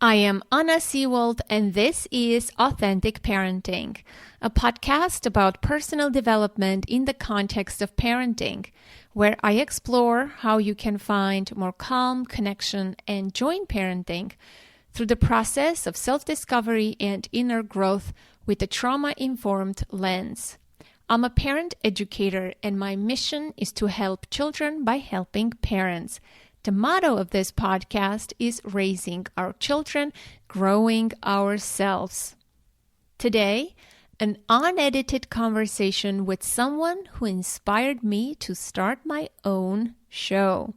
I am Anna Seewald, and this is Authentic Parenting, a podcast about personal development in the context of parenting, where I explore how you can find more calm, connection, and joy in parenting through the process of self-discovery and inner growth with a trauma-informed lens. I'm a parent educator, and my mission is to help children by helping parents. The motto of this podcast is raising our children, growing ourselves. Today, an unedited conversation with someone who inspired me to start my own show.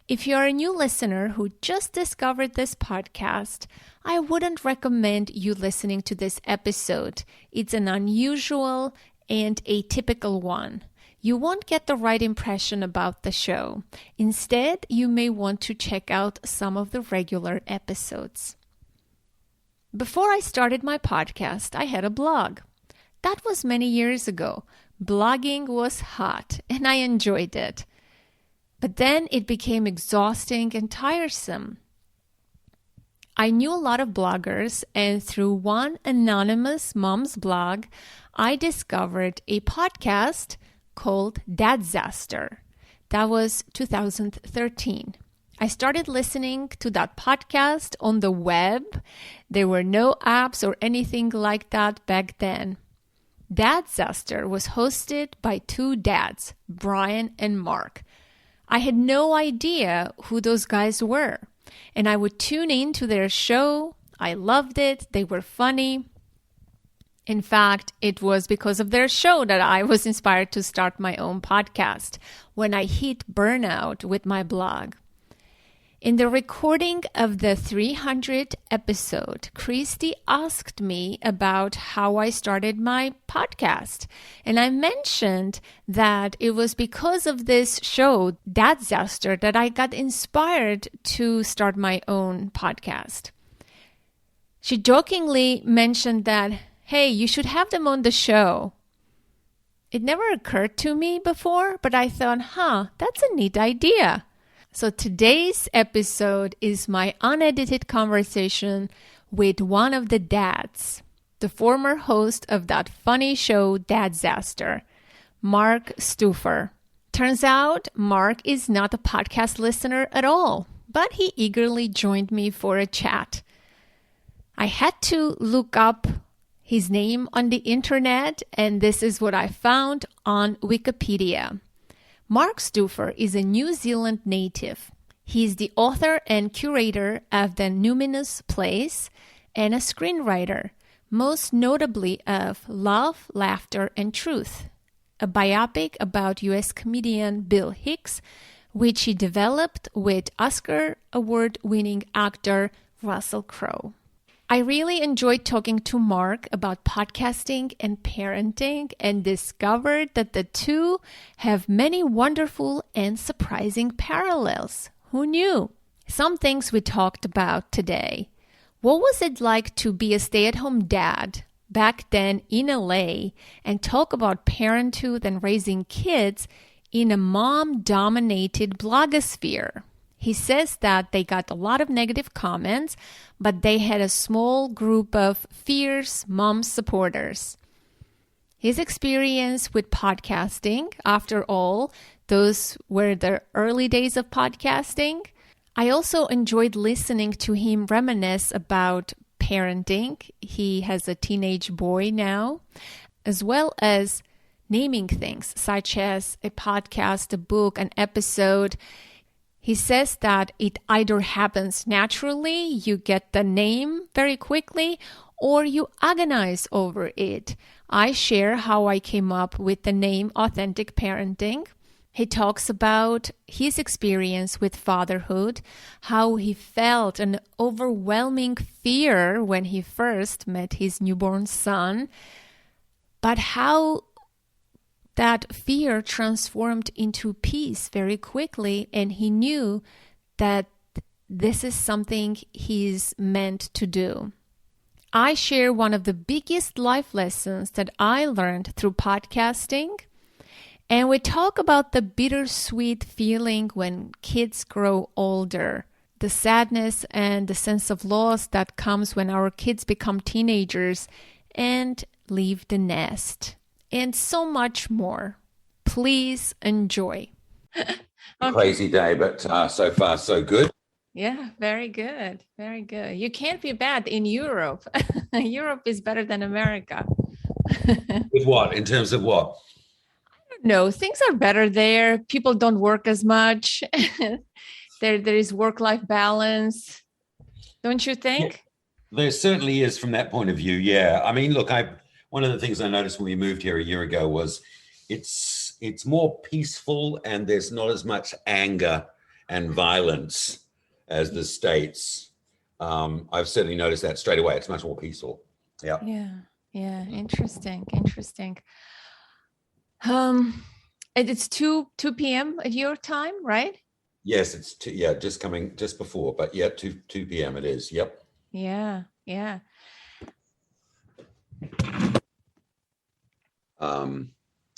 If you're a new listener who just discovered this podcast, I wouldn't recommend you listening to this episode. It's an unusual and atypical one. You won't get the right impression about the show. Instead, you may want to check out some of the regular episodes. Before I started my podcast, I had a blog. That was many years ago. Blogging was hot, and I enjoyed it. But then it became exhausting and tiresome. I knew a lot of bloggers, and through one anonymous mom's blog, I discovered a podcast called Dadzaster. That was 2013. I started listening to that podcast on the web. There were no apps or anything like that back then. Dadzaster was hosted by two dads, Brian and Mark. I had no idea who those guys were, and I would tune in to their show. I loved it. They were funny. In fact, it was because of their show that I was inspired to start my own podcast when I hit burnout with my blog. In the recording of the 300th episode, Christy asked me about how I started my podcast. And I mentioned that it was because of this show, Dadzaster, that I got inspired to start my own podcast. She jokingly mentioned that, hey, you should have them on the show. It never occurred to me before, but I thought, that's a neat idea. So today's episode is my unedited conversation with one of the dads, the former host of that funny show, Dadzaster, Mark Stufer. Turns out Mark is not a podcast listener at all, but he eagerly joined me for a chat. I had to look up his name on the internet, and this is what I found on Wikipedia. Mark Stufer is a New Zealand native. He's the author and curator of The Numinous Place and a screenwriter, most notably of Love, Laughter, and Truth, a biopic about U.S. comedian Bill Hicks, which he developed with Oscar award-winning actor Russell Crowe. I really enjoyed talking to Mark about podcasting and parenting and discovered that the two have many wonderful and surprising parallels. Who knew? Some things we talked about today. What was it like to be a stay-at-home dad back then in LA and talk about parenthood and raising kids in a mom-dominated blogosphere? He says that they got a lot of negative comments, but they had a small group of fierce mom supporters. His experience with podcasting, after all, those were the early days of podcasting. I also enjoyed listening to him reminisce about parenting. He has a teenage boy now, as well as naming things such as a podcast, a book, an episode. He says that it either happens naturally, you get the name very quickly, or you agonize over it. I share how I came up with the name Authentic Parenting. He talks about his experience with fatherhood, how he felt an overwhelming fear when he first met his newborn son, but how that fear transformed into peace very quickly, and he knew that this is something he's meant to do. I share one of the biggest life lessons that I learned through podcasting, and we talk about the bittersweet feeling when kids grow older. the sadness and the sense of loss that comes when our kids become teenagers and leave the nest, and so much more. Please enjoy. Okay. Crazy day, but so far so good. Yeah, very good. Very good. You can't be bad in Europe. Europe is better than America. With what? In terms of what? No, things are better there. People don't work as much. There is work-life balance. Don't you Yeah, think? there certainly is from that point of view. Yeah. I mean, look, one of the things I noticed when we moved here a year ago was it's more peaceful and there's not as much anger and violence as the States. I've certainly noticed that straight away. It's much more peaceful. Yeah. Yeah. Yeah. Interesting. Interesting. Um, and it's 2 p.m. at your time, right? Yes, it's yeah, just coming just before, but yeah, 2 p.m. it is. Yep. Yeah. Yeah.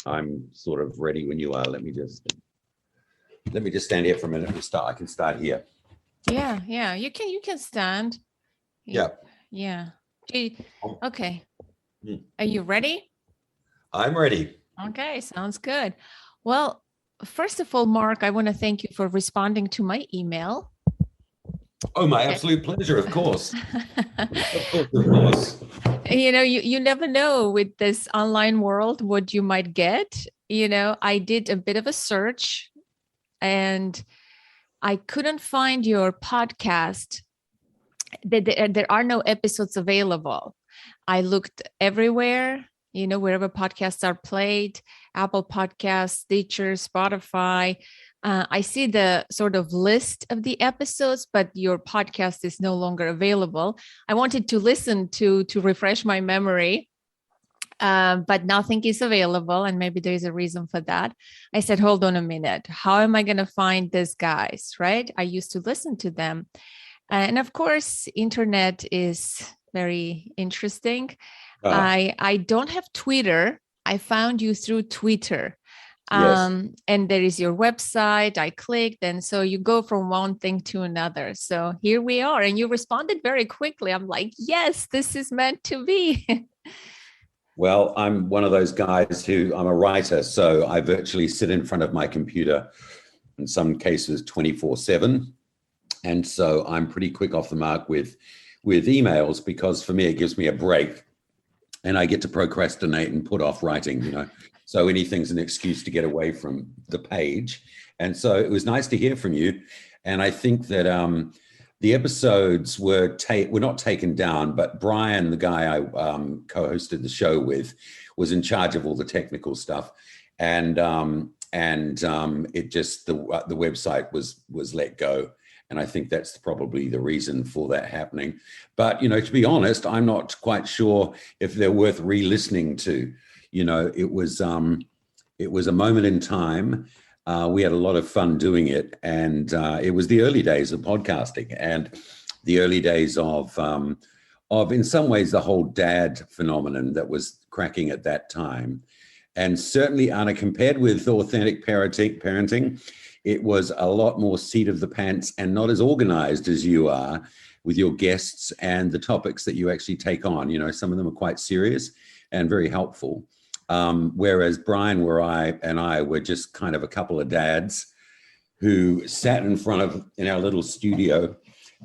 I'm sort of ready when you are. Let me just stand here for a minute and start. I can start here. Yeah. Yeah. You can stand. Yeah. Yeah. Okay. Hmm. Are you ready? I'm ready. Okay, sounds good. Well, first of all, Mark, I want to thank you for responding to my email. Oh, my absolute pleasure, of course. Of course, of course. You never know with this online world what you might get. I did a bit of a search and I couldn't find your podcast. There are no episodes available. I looked everywhere, wherever podcasts are played, Apple Podcasts, Stitcher, Spotify. I see the sort of list of the episodes, but your podcast is no longer available. I wanted to listen to refresh my memory, but nothing is available, and maybe there's a reason for that. I said, hold on a minute. How am I going to find these guys, right? I used to listen to them. And of course, internet is very interesting. I don't have Twitter. I found you through Twitter. Yes. And there is your website. I clicked, and so you go from one thing to another. So here we are, and you responded very quickly. I'm like, yes, this is meant to be. Well, I'm one of those guys I'm a writer, so I virtually sit in front of my computer, in some cases 24/7. And so I'm pretty quick off the mark with emails, because for me, it gives me a break and I get to procrastinate and put off writing, So anything's an excuse to get away from the page. And so it was nice to hear from you. And I think that the episodes were not taken down, but Brian, the guy I co-hosted the show with, was in charge of all the technical stuff. And it just, the website was let go. And I think that's probably the reason for that happening. But, to be honest, I'm not quite sure if they're worth re-listening to. It was a moment in time. We had a lot of fun doing it. And it was the early days of podcasting and the early days of in some ways, the whole dad phenomenon that was cracking at that time. And certainly, Anna, compared with authentic parenting, it was a lot more seat of the pants and not as organized as you are with your guests and the topics that you actually take on. Some of them are quite serious and very helpful. Whereas Brian and I were just kind of a couple of dads who sat in our little studio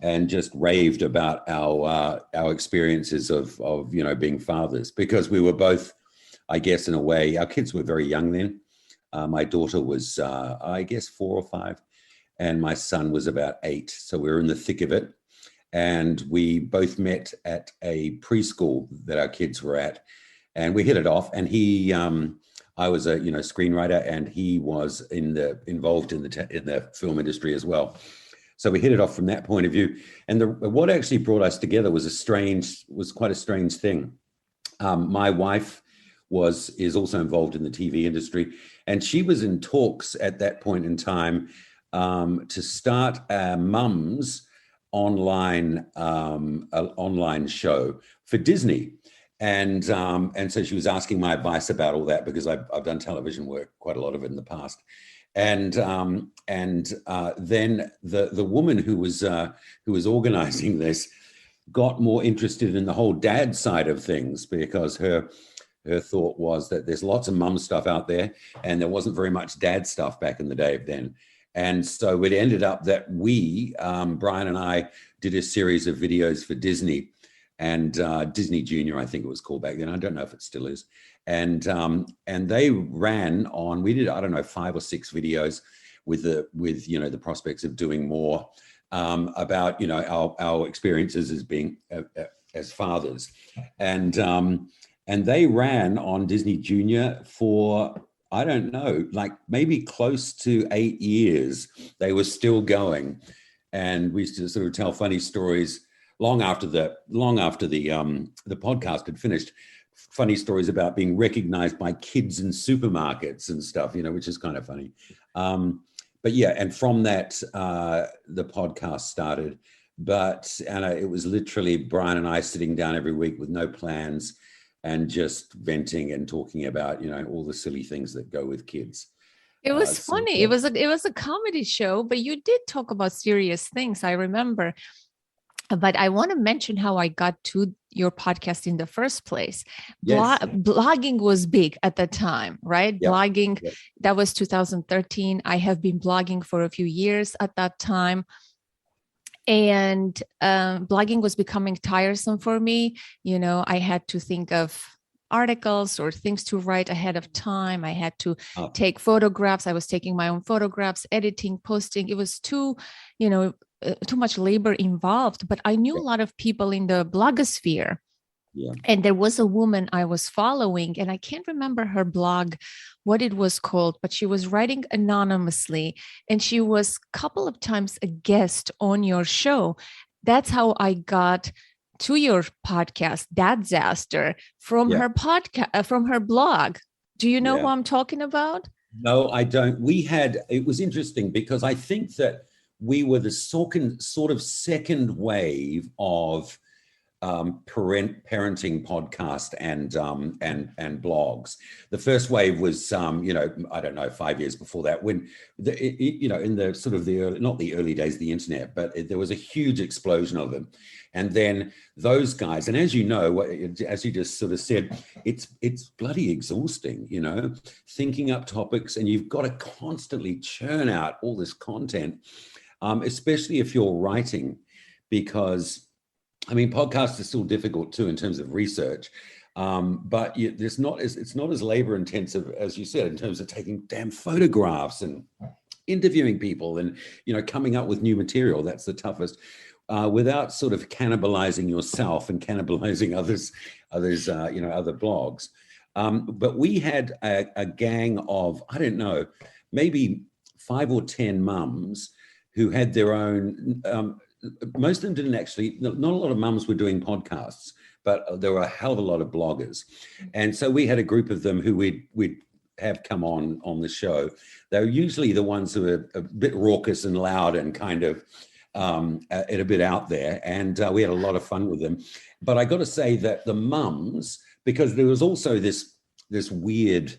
and just raved about our experiences of being fathers, because we were both, I guess, in a way, our kids were very young then. My daughter was, I guess, 4 or 5, and my son was about 8. So we were in the thick of it. And we both met at a preschool that our kids were at, and we hit it off. And I was a screenwriter, and he was involved in the film industry as well. So we hit it off from that point of view. And what actually brought us together was quite a strange thing. My wife is also involved in the TV industry, and she was in talks at that point in time to start a mum's online show for Disney, and so she was asking my advice about all that, because I've done television work, quite a lot of it in the past, And then the woman who was organizing this got more interested in the whole dad side of things, because her thought was that there's lots of mum stuff out there, and there wasn't very much dad stuff back in the day then. And so it ended up that Brian and I, did a series of videos for Disney, and Disney Junior, I think it was called back then. I don't know if it still is. And they ran on. We did, I don't know, 5 or 6 videos with the prospects of doing more about our experiences as being as fathers, and they ran on Disney Junior for, I don't know, like maybe close to 8 years. They were still going, and we used to sort of tell funny stories long after the podcast had finished. Funny stories about being recognized by kids in supermarkets and stuff, which is kind of funny. But yeah, and from that, the podcast started. But it was literally Brian and I sitting down every week with no plans and just venting and talking about, all the silly things that go with kids. It was funny. Yeah. It was a comedy show, but you did talk about serious things, I remember. But I want to mention how I got to your podcast in the first place. Yes. Blogging was big at the time, right? Yep. Blogging, Yep. That was 2013. I have been blogging for a few years at that time. And blogging was becoming tiresome for me. I had to think of articles or things to write ahead of time. I had to take photographs. I was taking my own photographs, editing, posting. It was too much labor involved, but I knew a lot of people in the blogosphere. Yeah. And there was a woman I was following, and I can't remember her blog, what it was called, but she was writing anonymously, and she was a couple of times a guest on your show. That's how I got to your podcast, Dadzaster, from her podcast, from her blog. Do you know who I'm talking about? No, I don't. It was interesting because I think that we were the sort of second wave of parenting podcast and blogs. The first wave was I don't know, 5 years before that, when in the sort of not the early days of the internet, but there was a huge explosion of them. And then those guys, and as you know, as you just sort of said, it's bloody exhausting, thinking up topics, and you've got to constantly churn out all this content, especially if you're writing, because podcasts are still difficult too in terms of research, but it's not as labor intensive as you said, in terms of taking damn photographs and interviewing people and coming up with new material. That's the toughest, without sort of cannibalizing yourself and cannibalizing others, other blogs. But we had a gang of, I don't know, maybe 5 or 10 mums who had their own. Most of them didn't actually, not a lot of mums were doing podcasts, but there were a hell of a lot of bloggers. And so we had a group of them who we'd have come on the show. They're usually the ones who are a bit raucous and loud and kind of a bit out there. And we had a lot of fun with them. But I got to say that the mums, because there was also this weird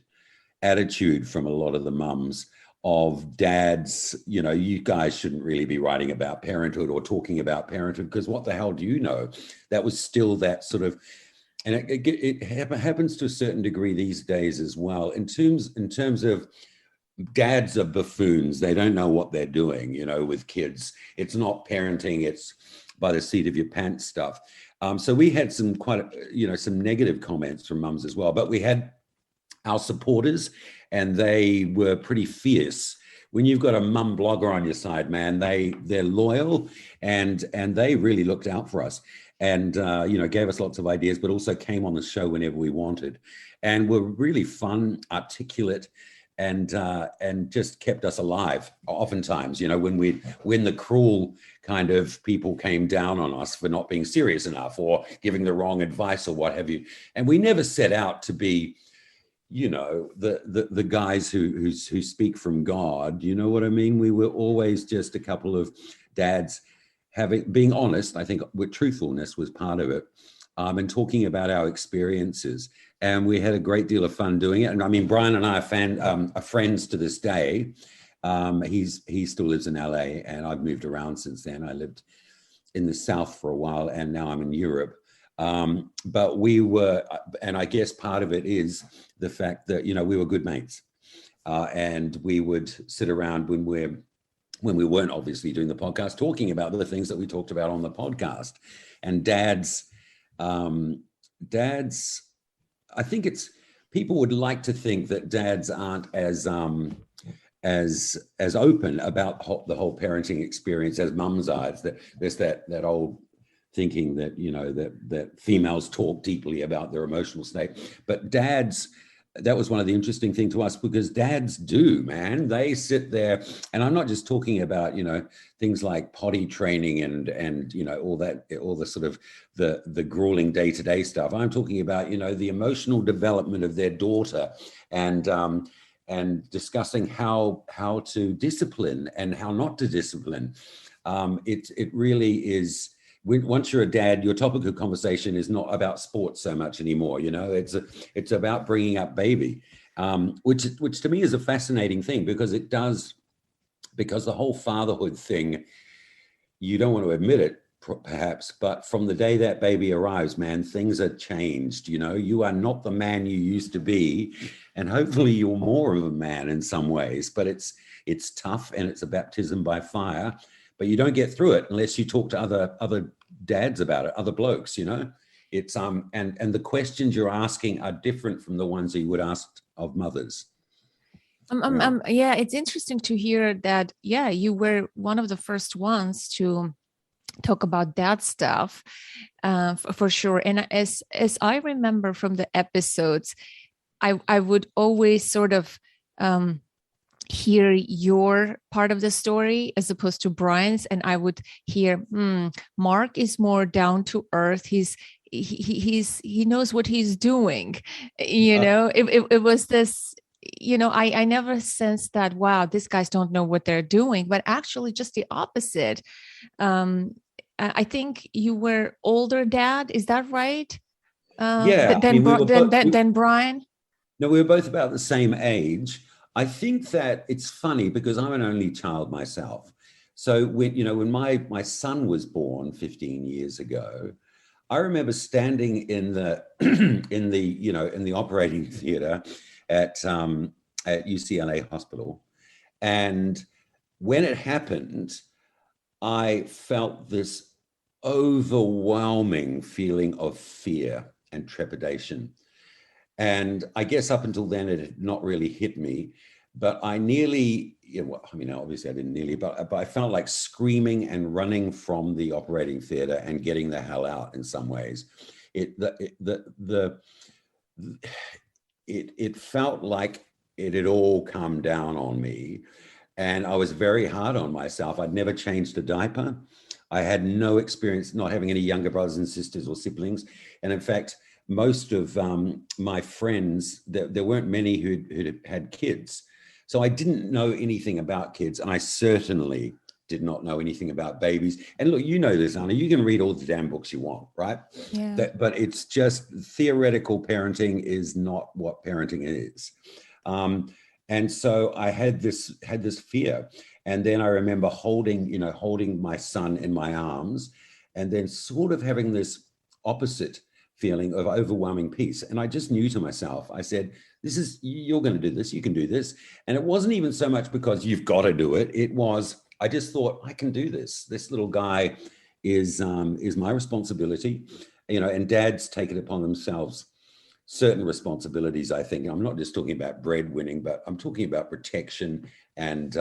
attitude from a lot of the mums of dads, you guys shouldn't really be writing about parenthood or talking about parenthood, because what the hell do you know? That was still that sort of, and it happens to a certain degree these days as well. In terms of dads are buffoons. They don't know what they're doing, with kids. It's not parenting. It's by the seat of your pants stuff. So we had some some negative comments from mums as well, but we had our supporters, and they were pretty fierce. When you've got a mum blogger on your side, man, they're loyal, and they really looked out for us, and gave us lots of ideas, but also came on the show whenever we wanted, and were really fun, articulate, and just kept us alive. Oftentimes, when the cruel kind of people came down on us for not being serious enough or giving the wrong advice or what have you, and we never set out to be the guys who speak from God, you know what I mean? We were always just a couple of dads being honest. I think with truthfulness was part of it, and talking about our experiences. And we had a great deal of fun doing it. And Brian and I are friends to this day. He still lives in LA, and I've moved around since then. I lived in the South for a while, and now I'm in Europe. But we were, and I guess part of it is the fact that, you know, we were good mates, and we would sit around when we weren't obviously doing the podcast, talking about the things that we talked about on the podcast. And dads, I think it's, people would like to think that dads aren't as open about the whole parenting experience as mums are. There's that old thinking that, you know, that females talk deeply about their emotional state, but dads, that was one of the interesting things to us, because dads do, man. They sit there, and I'm not just talking about, you know, things like potty training and you know, all the sort of the grueling day-to-day stuff. I'm talking about, you know, the emotional development of their daughter, and discussing how to discipline and how not to discipline. It really is. Once you're a dad, your topic of conversation is not about sports so much anymore. You know, it's about bringing up baby, which to me is a fascinating thing, because the whole fatherhood thing, you don't want to admit it perhaps, but from the day that baby arrives, man, things are changed. You know, you are not the man you used to be, and hopefully you're more of a man in some ways, but it's tough, and it's a baptism by fire. But you don't get through it unless you talk to other dads about it, other blokes, you know. It's and the questions you're asking are different from the ones that you would ask of mothers. Yeah, it's interesting to hear that. Yeah, you were one of the first ones to talk about that stuff, for sure. And as I remember from the episodes, I would always sort of hear your part of the story as opposed to Brian's, and I would hear, Mark is more down to earth. He knows what he's doing. You know, it was this, you know, I never sensed that, wow, these guys don't know what they're doing, but actually just the opposite. I think you were older dad, is that right? Yeah, Than Brian. No, we were both about the same age. I think that it's funny because I'm an only child myself. So when my son was born 15 years ago, I remember standing in the in the operating theater at UCLA Hospital, and when it happened, I felt this overwhelming feeling of fear and trepidation. And I guess up until then, it had not really hit me, but I nearly, obviously I didn't nearly, but I felt like screaming and running from the operating theater and getting the hell out in some ways. It felt like it had all come down on me, and I was very hard on myself. I'd never changed a diaper. I had no experience not having any younger brothers and sisters or siblings. And in fact, most of my friends, there weren't many who'd had kids. So I didn't know anything about kids. And I certainly did not know anything about babies. And look, you know this, Anna, you can read all the damn books you want, right? Yeah. But it's just theoretical parenting is not what parenting is. And so I had this fear. And then I remember holding my son in my arms, and then sort of having this opposite feeling of overwhelming peace. And I just knew to myself, I said, you're going to do this, you can do this. And it wasn't even so much because you've got to do it. It was, I just thought, I can do this. This little guy is my responsibility, and dads take it upon themselves certain responsibilities, I think. I'm not just talking about breadwinning, but I'm talking about protection. And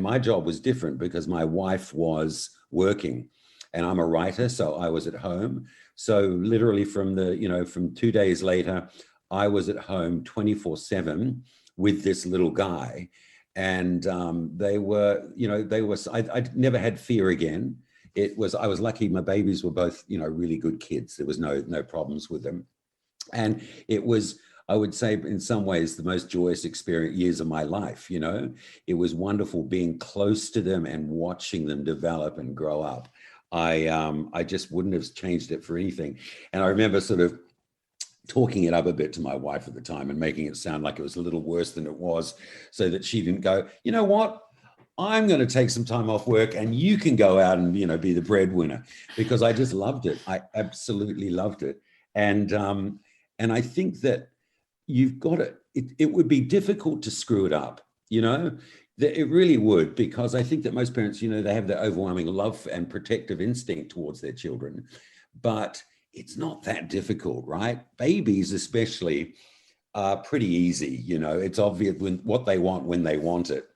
my job was different because my wife was working, and I'm a writer, so I was at home. So literally from 2 days later, I was at home 24/7 with this little guy. And I never had fear again. I was lucky my babies were both, really good kids. There was no problems with them. And it was, I would say, in some ways, the most joyous years of my life. It was wonderful being close to them and watching them develop and grow up. I just wouldn't have changed it for anything. And I remember sort of talking it up a bit to my wife at the time and making it sound like it was a little worse than it was, so that she didn't go, you know what, I'm going to take some time off work and you can go out and, be the breadwinner, because I just loved it. I absolutely loved it. And I think that you've got it would be difficult to screw it up, that it really would, because I think that most parents, they have the overwhelming love and protective instinct towards their children, but it's not that difficult, right? Babies especially are pretty easy. It's obvious what they want when they want it.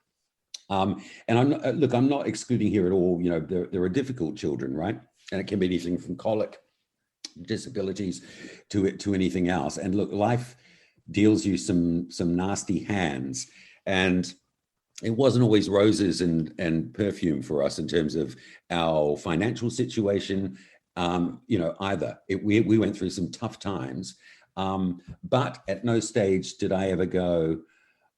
And I'm not excluding here at all. There are difficult children, right? And it can be anything from colic, disabilities, to anything else. And look, life deals you some nasty hands, and it wasn't always roses and perfume for us in terms of our financial situation, either. We went through some tough times, but at no stage did I ever go,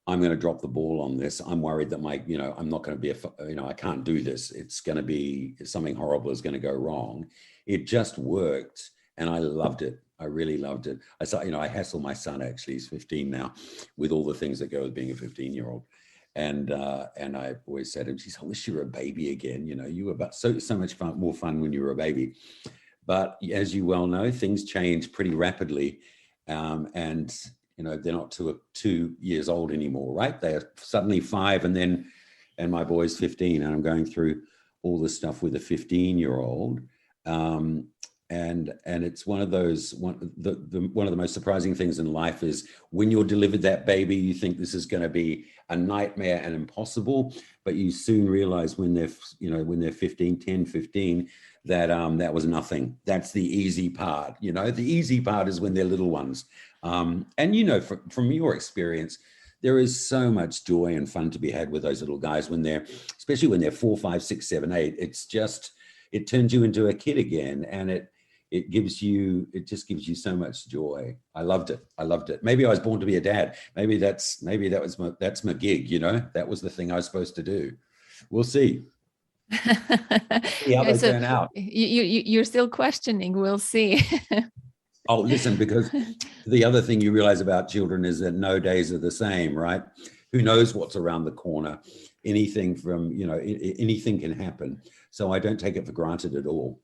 I'm going to drop the ball on this. I'm worried that I'm not going to be I can't do this. It's going to be something horrible is going to go wrong. It just worked. And I loved it. I really loved it. I hassle my son, actually, he's 15 now, with all the things that go with being a 15-year-old. And I always said to him, geez, I wish you were a baby again. You were about so much more fun when you were a baby. But as you well know, things change pretty rapidly. And they're not 2 years old anymore, right? They're suddenly 5, and my boy's 15, and I'm going through all this stuff with a 15-year-old. And it's one of those, one of the most surprising things in life is when you're delivered that baby, you think this is going to be a nightmare and impossible, but you soon realize when they're 10, 15, that was nothing. That's the easy part. The easy part is when they're little ones. And from your experience, there is so much joy and fun to be had with those little guys especially when they're 4, 5, 6, 7, 8. It turns you into a kid again, and it just gives you so much joy. I loved it. Maybe I was born to be a dad. Maybe that's my gig. That was the thing I was supposed to do. We'll see. See how they turn out. You're still questioning. We'll see. Oh, listen, because the other thing you realize about children is that no days are the same, right? Who knows what's around the corner? Anything anything can happen. So I don't take it for granted at all.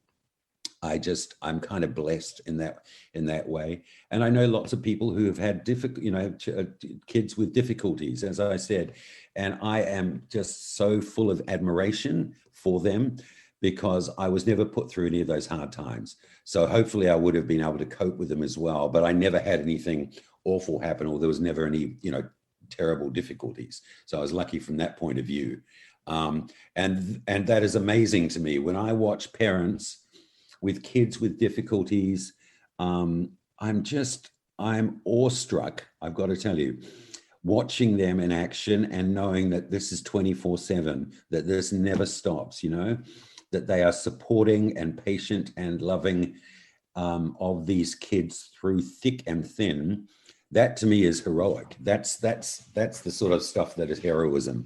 I'm kind of blessed in that way. And I know lots of people who have had kids with difficulties, as I said, and I am just so full of admiration for them, because I was never put through any of those hard times. So hopefully I would have been able to cope with them as well, but I never had anything awful happen, or there was never any, terrible difficulties. So I was lucky from that point of view. And that is amazing to me. When I watch parents with kids with difficulties, I'm awestruck, I've got to tell you, watching them in action and knowing that this is 24/7, that this never stops, that they are supporting and patient and loving of these kids through thick and thin. That to me is heroic. That's the sort of stuff that is heroism.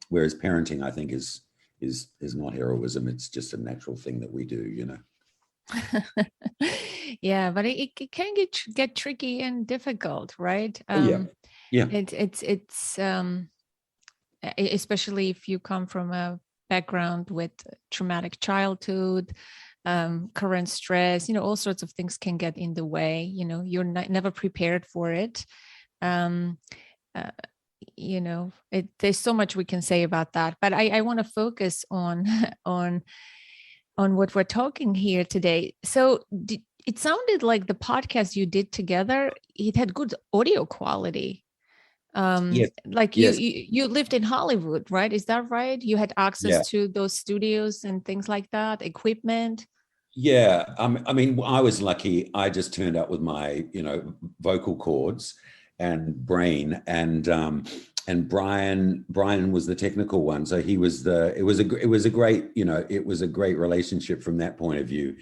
Whereas parenting, I think, is not heroism. It's just a natural thing that we do, Yeah, but it can get tricky and difficult, right? Yeah. It's especially if you come from a background with traumatic childhood, current stress, all sorts of things can get in the way. You're never prepared for it. There's so much we can say about that, but I want to focus on what we're talking here today. So it sounded like the podcast you did together, it had good audio quality. Yes. Like Yes. you lived in Hollywood, right? Is that right? You had access to those studios and things like that, equipment. Yeah. I mean, I was lucky. I just turned up with my, vocal cords and brain, and Brian was the technical one. So it was a great relationship from that point of view.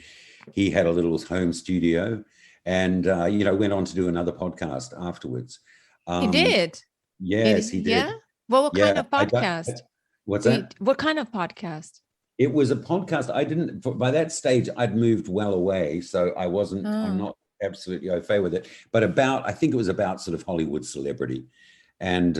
He had a little home studio, and, went on to do another podcast afterwards. He did? Yes, he did. Yeah? Well, what kind of podcast? What's that? What kind of podcast? It was a podcast. By that stage, I'd moved well away. So I wasn't, I'm not absolutely au fait with it. But I think it was about sort of Hollywood celebrity. And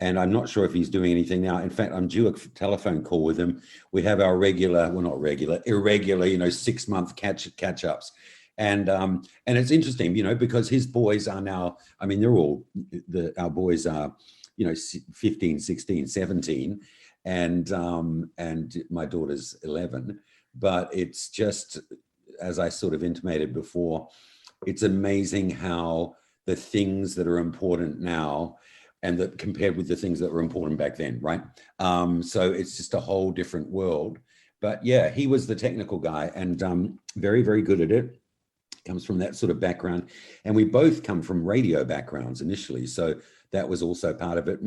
I'm not sure if he's doing anything now. In fact, I'm due a telephone call with him. We have our irregular, 6-month catch-ups. And it's interesting, because his boys are now, I mean, our boys are, 15, 16, 17, and my daughter's 11. But it's just, as I sort of intimated before, it's amazing how the things that are important now and that compared with the things that were important back then, right? So it's just a whole different world. But yeah, he was the technical guy and very, very good at it. Comes from that sort of background. And we both come from radio backgrounds initially. So that was also part of it.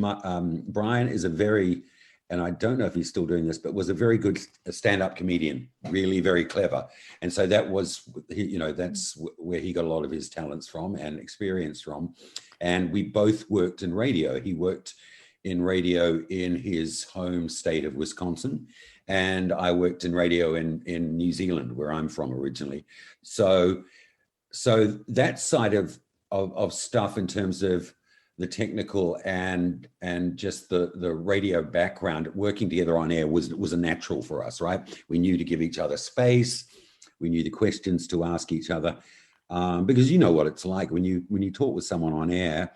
Brian is and I don't know if he's still doing this, but was a very good stand-up comedian, really very clever. And so that was, that's where he got a lot of his talents from and experience from. And we both worked in radio. He worked in radio in his home state of Wisconsin, and I worked in radio in New Zealand, where I'm from originally. So that side of stuff in terms of the technical and just the radio background, working together on air was a natural for us, right? We knew to give each other space. We knew the questions to ask each other, because you know what it's like when you talk with someone on air.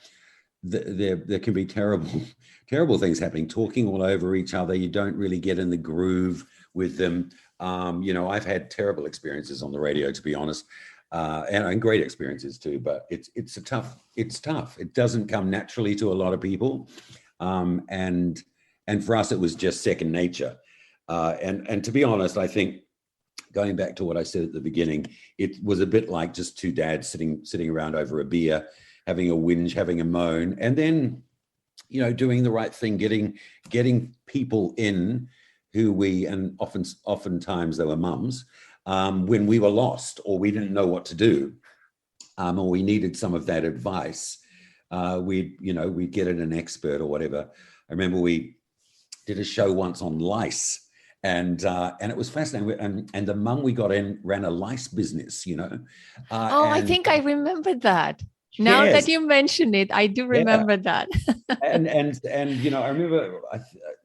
There can be terrible things happening, talking all over each other. You don't really get in the groove with them. I've had terrible experiences on the radio, to be honest. And great experiences too, but it's tough. It doesn't come naturally to a lot of people. And for us, it was just second nature. And to be honest, I think going back to what I said at the beginning, it was a bit like just two dads sitting around over a beer, having a whinge, having a moan, and then, doing the right thing, getting people in who and oftentimes they were mums, when we were lost or we didn't know what to do, or we needed some of that advice. We'd get in an expert or whatever. I remember we did a show once on lice, and it was fascinating. And the mum we got in ran a lice business, I think I remember that. Now that you mention it, I do remember that. and I remember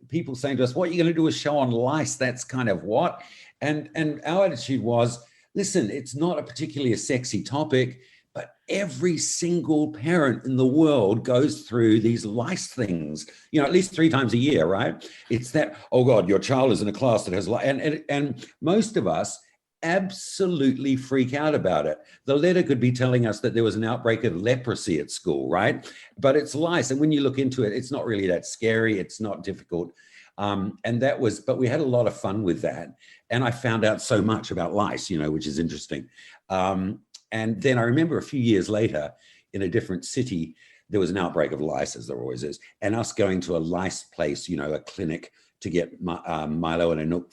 people saying to us, "What are you going to do a show on lice? That's kind of what." And our attitude was, listen, it's not a particularly a sexy topic, but every single parent in the world goes through these lice things, at least 3 times a year, right? It's that, oh God, your child is in a class that has lice. And most of us absolutely freak out about it. The letter could be telling us that there was an outbreak of leprosy at school, right? But it's lice. And when you look into it, it's not really that scary. It's not difficult. But we had a lot of fun with that. And I found out so much about lice, which is interesting. And then I remember a few years later in a different city, there was an outbreak of lice, as there always is, and us going to a lice place, a clinic to get Milo and Anouk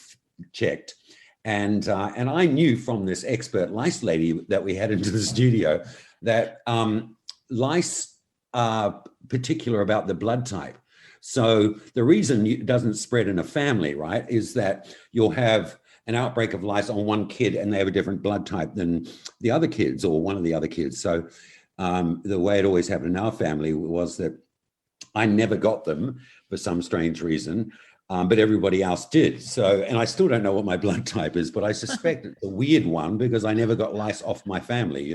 checked. And I knew from this expert lice lady that we had into the studio that lice are particular about the blood type. So the reason it doesn't spread in a family, right, is that you'll have an outbreak of lice on one kid and they have a different blood type than the other kids or one of the other kids. So the way it always happened in our family was that I never got them for some strange reason, but everybody else did. So, and I still don't know what my blood type is, but I suspect it's a weird one because I never got lice off my family,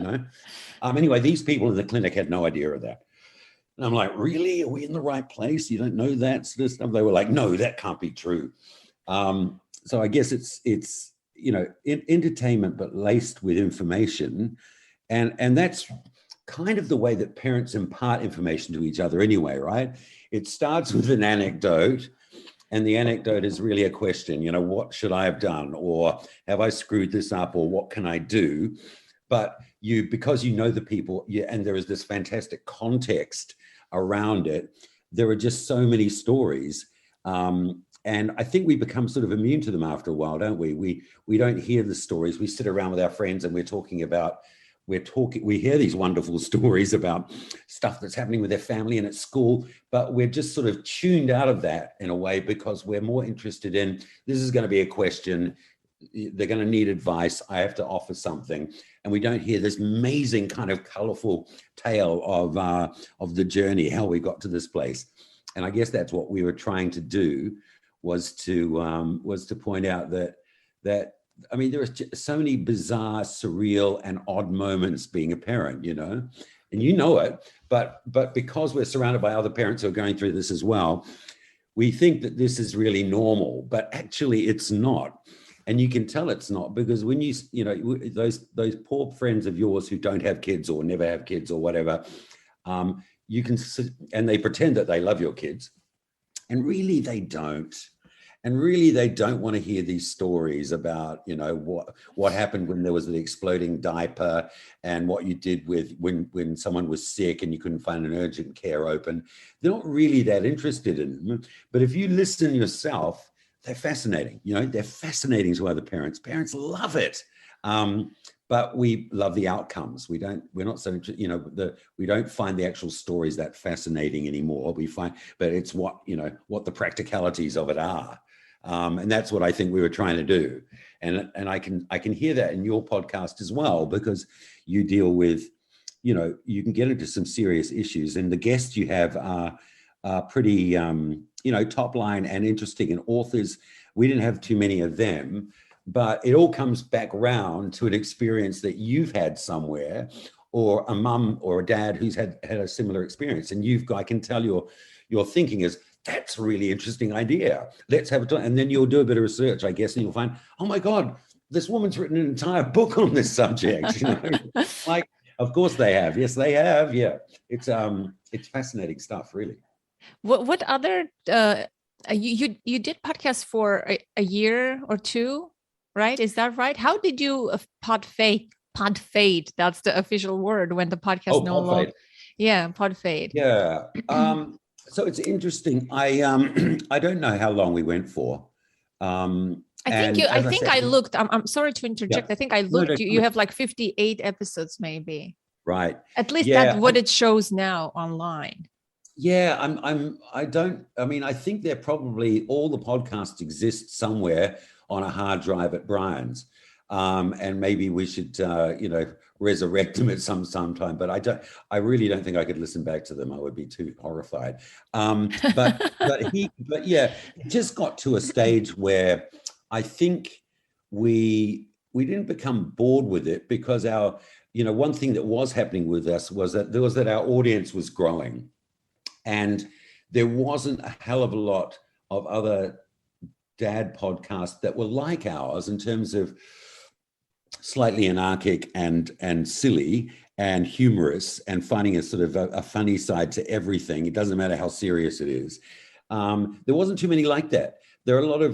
Anyway, these people in the clinic had no idea of that. And I'm like, really? Are we in the right place? You don't know that sort of stuff? They were like, no, that can't be true. So I guess it's entertainment, but laced with information. And that's kind of the way that parents impart information to each other anyway, right? It starts with an anecdote, and the anecdote is really a question, what should I have done? Or have I screwed this up? Or what can I do? But because you know the people, and there is this fantastic context around it, there are just so many stories. And I think we become sort of immune to them after a while, don't we? We don't hear the stories. We sit around with our friends and we hear these wonderful stories about stuff that's happening with their family and at school, but we're just sort of tuned out of that in a way because we're more interested in, this is going to be a question, they're going to need advice. I have to offer something, and we don't hear this amazing kind of colorful tale of the journey, how we got to this place. And I guess that's what we were trying to do, was to point out that I mean, there are so many bizarre, surreal, and odd moments being a parent, you know, and you know it. But because we're surrounded by other parents who are going through this as well, we think that this is really normal, but actually it's not. And you can tell it's not, because when you know, those poor friends of yours who don't have kids or never have kids or whatever, you can, and they pretend that they love your kids, and really they don't. And really, they don't want to hear these stories about, you know, what happened when there was the exploding diaper, and what you did with when someone was sick and you couldn't find an urgent care open. They're not really that interested in them. But if you listen yourself, they're fascinating. You know, they're fascinating to other parents. Parents love it. But we love the outcomes. We're not so, you know, we don't find the actual stories that fascinating anymore. But it's what the practicalities of it are. And that's what I think we were trying to do. And I can hear that in your podcast as well, because you deal with, you know, you can get into some serious issues, and the guests you have are pretty, you know, top line and interesting, and authors. We didn't have too many of them, but it all comes back round to an experience that you've had somewhere, or a mum or a dad who's had a similar experience. And I can tell your thinking is, that's a really interesting idea. Let's have a talk. And then you'll do a bit of research, I guess, and you'll find, oh my God, this woman's written an entire book on this subject. You know, like, of course they have. Yes, they have. Yeah, it's fascinating stuff, really. What other you did podcasts for a year or two, right? Is that right? How did you pod fade? That's the official word when the podcast no longer. Yeah, pod fade. Yeah. So it's interesting. I don't know how long we went for. I looked. I'm sorry to interject. Yeah. I think I looked. No, you have like 58 episodes, maybe. Right. At least that's what it shows now online. Yeah, I think they're probably, all the podcasts exist somewhere on a hard drive at Brian's. And maybe we should, you know, resurrect them at some time. But I really don't think I could listen back to them. I would be too horrified. But yeah, it just got to a stage where I think we didn't become bored with it, because one thing that was happening with us was that our audience was growing, and there wasn't a hell of a lot of other dad podcasts that were like ours in terms of slightly anarchic and silly and humorous, and finding a sort of a funny side to everything. It doesn't matter how serious it is. There wasn't too many like that. There are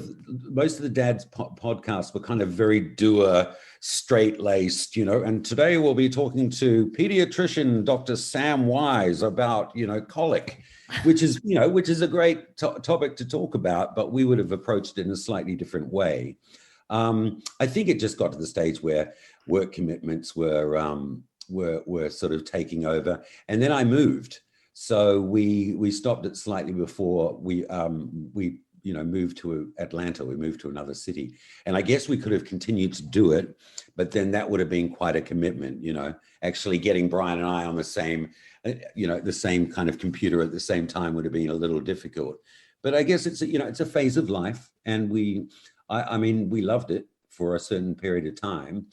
most of the dad's podcasts were kind of very doer, straight-laced, you know, and today we'll be talking to pediatrician Dr. Sam Wise about, you know, colic, which is a great topic to talk about, but we would have approached it in a slightly different way. I think it just got to the stage where work commitments were sort of taking over, and then I moved. So we stopped it slightly before we moved to Atlanta. We moved to another city, and I guess we could have continued to do it, but then that would have been quite a commitment. You know, actually getting Brian and I on the same kind of computer at the same time would have been a little difficult. But I guess it's a phase of life, and we loved it for a certain period of time.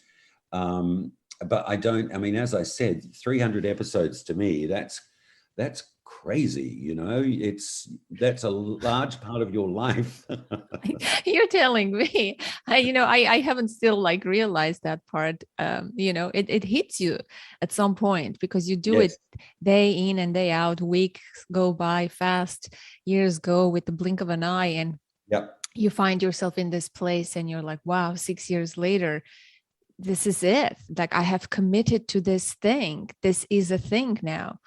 But as I said, 300 episodes to me, that's crazy. You know, that's a large part of your life. You're telling me, I haven't still realized that part. It hits you at some point, because you do it day in and day out. Weeks go by fast, years go with the blink of an eye, and you find yourself in this place, and you're like, wow, 6 years later, this is it. Like, I have committed to this thing. This is a thing now.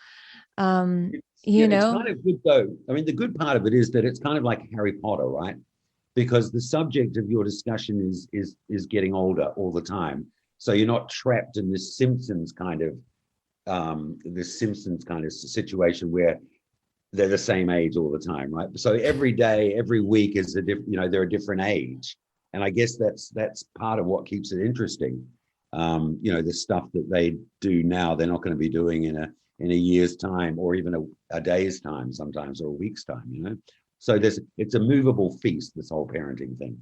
It's kind of good though. I mean, the good part of it is that it's kind of like Harry Potter, right? Because the subject of your discussion is getting older all the time. So you're not trapped in this Simpsons kind of situation where they're the same age all the time, right? So every day, every week is they're a different age. And I guess that's part of what keeps it interesting. The stuff that they do now, they're not going to be doing in a year's time, or even a day's time sometimes, or a week's time. So it's a movable feast, this whole parenting thing.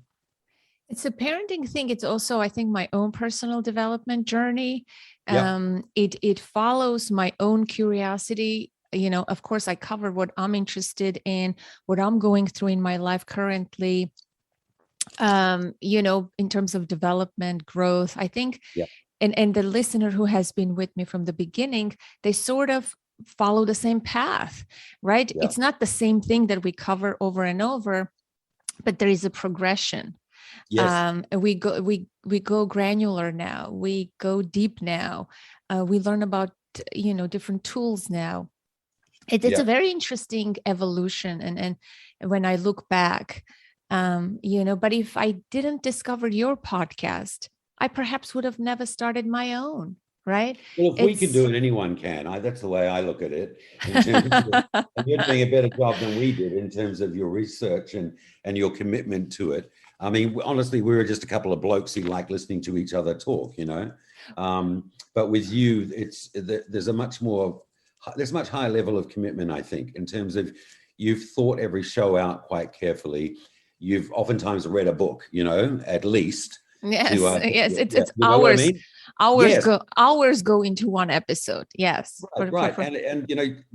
It's a parenting thing. It's also, I think, my own personal development journey. Yeah. It follows my own curiosity. Of course, I cover what I'm interested in, what I'm going through in my life currently. In terms of development, growth, I think, Yeah. and the listener who has been with me from the beginning, they sort of follow the same path, right? Yeah. It's not the same thing that we cover over and over, but there is a progression. Yes. We go granular now, we go deep now, we learn about different tools now. It's Yeah. a very interesting evolution, and when I look back, but if I didn't discover your podcast, I perhaps would have never started my own, right? Well, if we can do It's it, anyone can. That's the way I look at it. In terms of, and you're doing a better job than we did in terms of your research and your commitment to it. I mean, honestly, we were just a couple of blokes who like listening to each other talk. But with you, there's a much higher level of commitment, I think, in terms of you've thought every show out quite carefully. You've oftentimes read a book, at least. yes, To yes, it's you know what I hours. mean? Yes. Hours go into one episode. Yes. Right. And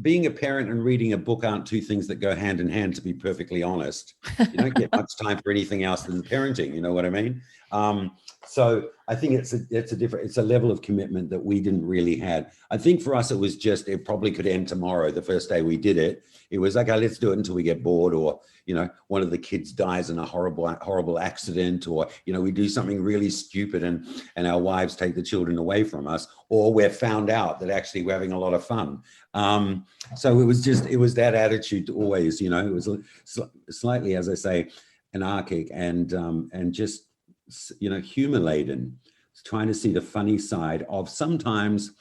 being a parent and reading a book aren't two things that go hand in hand, to be perfectly honest. You don't get much time for anything else than parenting, you know what I mean? So I think it's a level of commitment that we didn't really have. I think for us, it probably could end tomorrow, the first day we did it. It was like, okay, let's do it until we get bored, or, one of the kids dies in a horrible accident, or, we do something really stupid and our wives take the children away from us, or we're found out that actually we're having a lot of fun. So it was that attitude to always, it was slightly, as I say, anarchic and just, humor laden, trying to see the funny side of sometimes,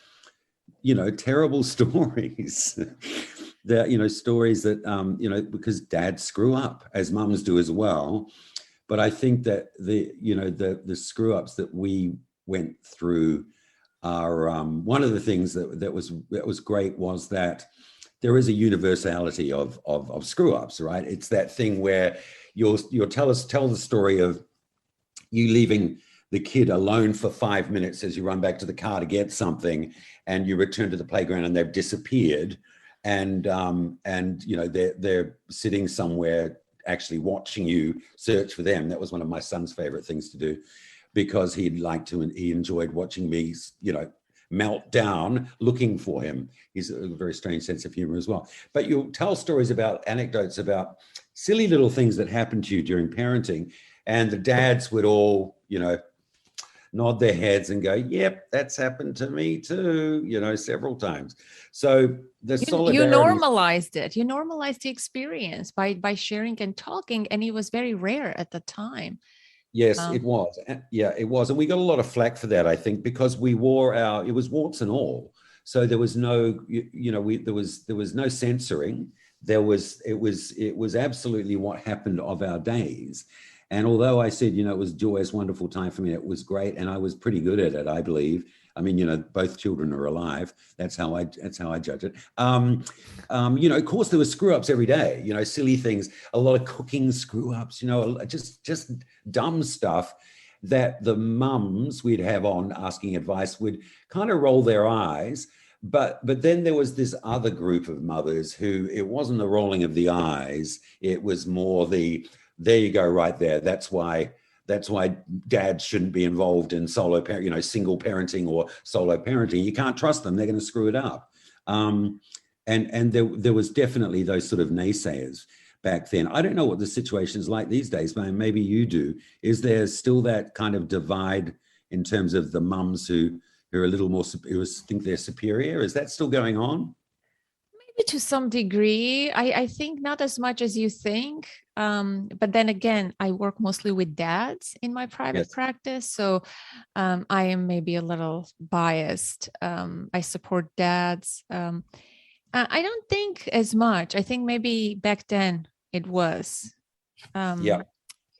terrible stories. Stories that, because dads screw up, as mums do as well. But I think that the screw ups that we went through are one of the things that was great was that there is a universality of screw ups, right? It's that thing where you'll tell the story of you leaving the kid alone for 5 minutes as you run back to the car to get something, and you return to the playground and they've disappeared, and they're sitting somewhere actually watching you search for them. That was one of my son's favorite things to do, because he enjoyed watching me, melt down looking for him. He's a very strange sense of humor as well. But you'll tell stories about anecdotes about silly little things that happened to you during parenting, and the dads would all, nod their heads and go, yep, that's happened to me too, several times. So the solidarity. You normalized it. You normalized the experience by sharing and talking, and it was very rare at the time. Yes, it was. Yeah, it was. And we got a lot of flack for that, I think, because it was warts and all. So there was no, there was no censoring. It was absolutely what happened of our days. And although I said, it was a joyous, wonderful time for me, it was great. And I was pretty good at it, I believe. I mean, both children are alive. That's how I judge it. Of course, there were screw ups every day, silly things, a lot of cooking screw ups, just dumb stuff that the mums we'd have on asking advice would kind of roll their eyes. But then there was this other group of mothers who, it wasn't the rolling of the eyes. It was more there you go, right there. That's why dads shouldn't be involved in single parenting or solo parenting. You can't trust them. They're going to screw it up. And there was definitely those sort of naysayers back then. I don't know what the situation is like these days, but maybe you do. Is there still that kind of divide in terms of the mums who are a little more, who think they're superior? Is that still going on? Maybe to some degree. I think not as much as you think. But then again, I work mostly with dads in my private practice. So I am maybe a little biased. I support dads. I don't think as much. I think maybe back then it was. Yeah.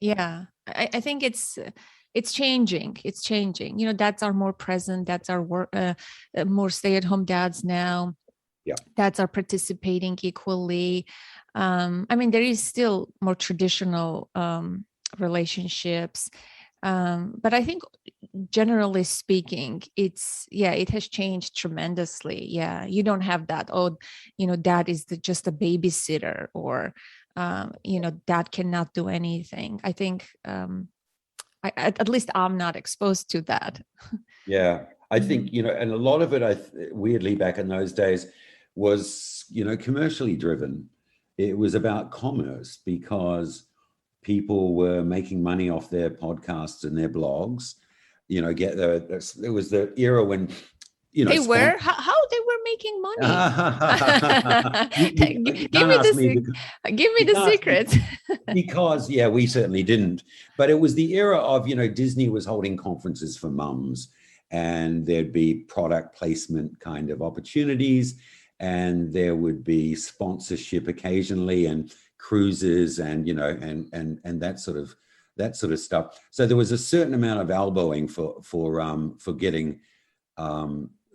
Yeah. I think it's changing. It's changing. Dads are more present. Dads are more stay-at-home dads now. Yeah. Dads are participating equally. There is still more traditional relationships, but I think generally speaking, it has changed tremendously. Yeah, you don't have that. Oh, dad is just a babysitter, or dad cannot do anything. I think at least I'm not exposed to that. Yeah, I think, and a lot of it, weirdly, back in those days was, commercially driven. It was about commerce because people were making money off their podcasts and their blogs. It was the era when, they were how they were making money. You can't ask me. Give me the secrets. Because we certainly didn't. But it was the era of, Disney was holding conferences for mums, and there'd be product placement kind of opportunities, and there would be sponsorship occasionally, and cruises, and and that sort of stuff. So there was a certain amount of elbowing for getting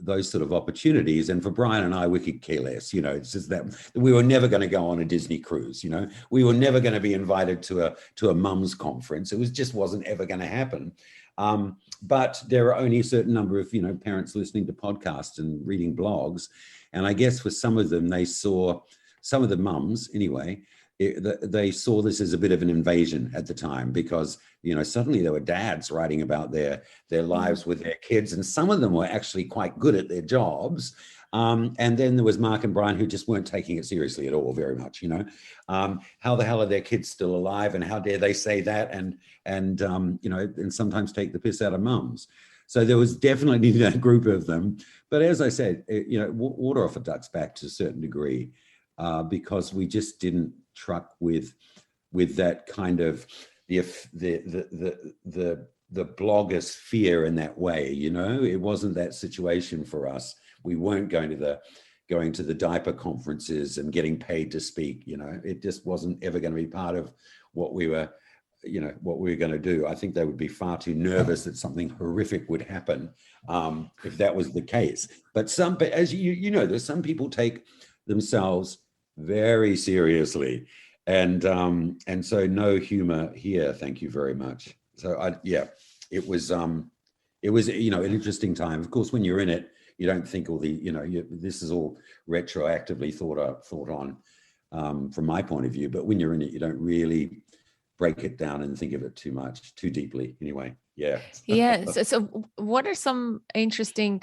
those sort of opportunities. And for Brian and I, we could care less. It's just that we were never going to go on a Disney cruise. We were never going to be invited to a mum's conference. It just wasn't ever going to happen. But there are only a certain number of parents listening to podcasts and reading blogs, and I guess for some of them, some of the mums anyway, they saw this as a bit of an invasion at the time, because suddenly there were dads writing about their lives with their kids, and some of them were actually quite good at their jobs. And then there was Mark and Brian, who just weren't taking it seriously at all, very much. How the hell are their kids still alive, and how dare they say that, and sometimes take the piss out of mums. So there was definitely that group of them. But as I said, water off a duck's back to a certain degree, because we just didn't truck with that kind of the blogosphere in that way. It wasn't that situation for us. We weren't going to the diaper conferences and getting paid to speak. It just wasn't ever going to be part of what we were going to do. I think they would be far too nervous that something horrific would happen if that was the case. But as there's some people take themselves very seriously, and so no humor here. Thank you very much. So it was an interesting time. Of course, when you're in it, you don't think all the this is all retroactively thought on from my point of view. But when you're in it, you don't really break it down and think of it too deeply anyway. Yeah. So what are some interesting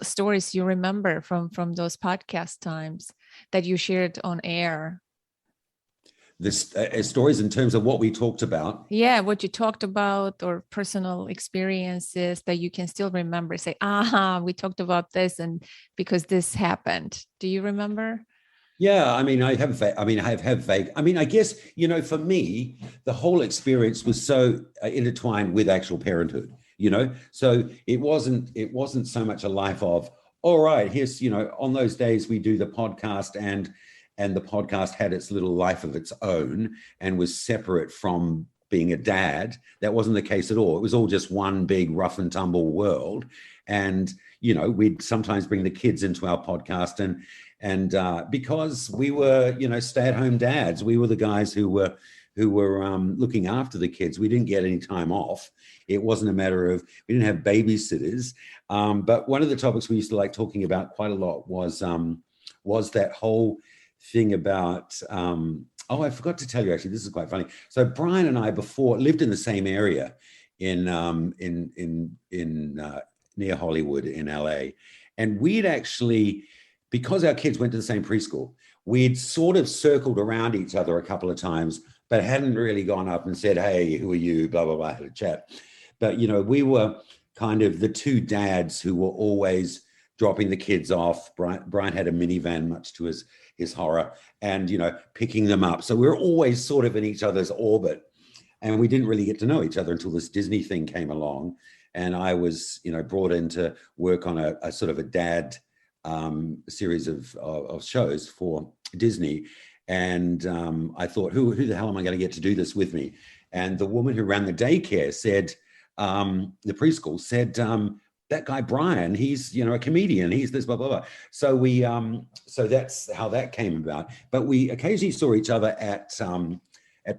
stories you remember from those podcast times that you shared on air? This stories in terms of what we talked about. Yeah, what you talked about, or personal experiences that you can still remember. Say, we talked about this, and because this happened. Do you remember? Yeah, I have vague. I guess, for me, the whole experience was so intertwined with actual parenthood, so it wasn't so much a life of, all right, here's, on those days we do the podcast, and the podcast had its little life of its own and was separate from being a dad. That wasn't the case at all. It was all just one big rough and tumble world. And, we'd sometimes bring the kids into our podcast, and because we were, stay-at-home dads, we were the guys who were looking after the kids. We didn't get any time off. It wasn't a matter of, we didn't have babysitters. But one of the topics we used to like talking about quite a lot was that whole thing about, I forgot to tell you, actually, this is quite funny. So Brian and I before lived in the same area in near Hollywood in LA. And we'd actually, because our kids went to the same preschool, we'd sort of circled around each other a couple of times, but hadn't really gone up and said, hey, who are you, blah, blah, blah, had a chat. But, we were kind of the two dads who were always dropping the kids off. Brian had a minivan, much to his horror, and, picking them up. So we were always sort of in each other's orbit. And we didn't really get to know each other until this Disney thing came along. And I was, brought in to work on a sort of a dad series of shows for Disney. And I thought, who the hell am I going to get to do this with me? And the woman who ran the daycare said, the preschool said, that guy Brian, he's a comedian. He's this blah blah blah. So so that's how that came about. But we occasionally saw each other at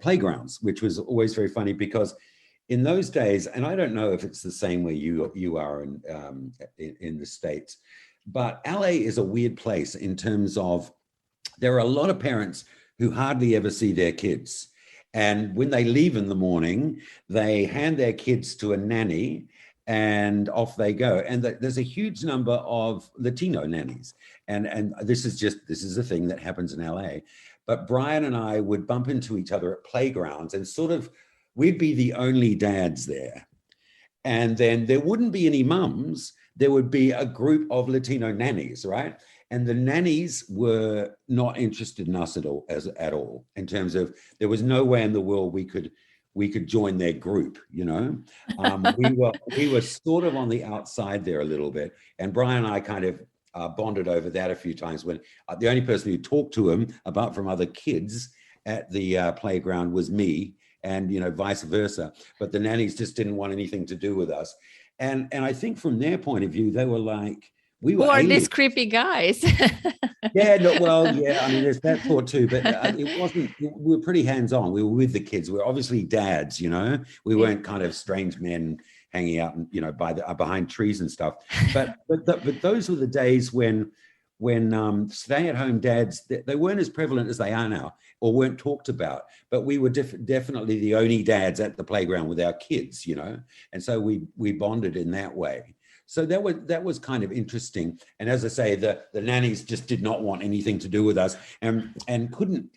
playgrounds, which was always very funny because in those days, and I don't know if it's the same where you are in the States, but LA is a weird place in terms of there are a lot of parents who hardly ever see their kids. And when they leave in the morning, they hand their kids to a nanny and off they go. And there's a huge number of Latino nannies. And this is a thing that happens in LA. But Brian and I would bump into each other at playgrounds and sort of, we'd be the only dads there. And then there wouldn't be any mums. There would be a group of Latino nannies, right? And the nannies were not interested in us at all, in terms of there was no way in the world we could join their group, we were sort of on the outside there a little bit. And Brian and I kind of bonded over that a few times when the only person who talked to him, apart from other kids at the playground, was me, and vice versa. But the nannies just didn't want anything to do with us. And I think from their point of view, they were like, we were. Who are these creepy guys? Yeah, no, well, yeah, I mean, there's that thought too, but it wasn't, we were pretty hands-on. We were with the kids. We were obviously dads, we weren't kind of strange men hanging out, behind trees and stuff. But those were the days when stay-at-home dads, they weren't as prevalent as they are now, or weren't talked about. But we were definitely the only dads at the playground with our kids, and so we bonded in that way. So that was kind of interesting. And as I say, the nannies just did not want anything to do with us, and couldn't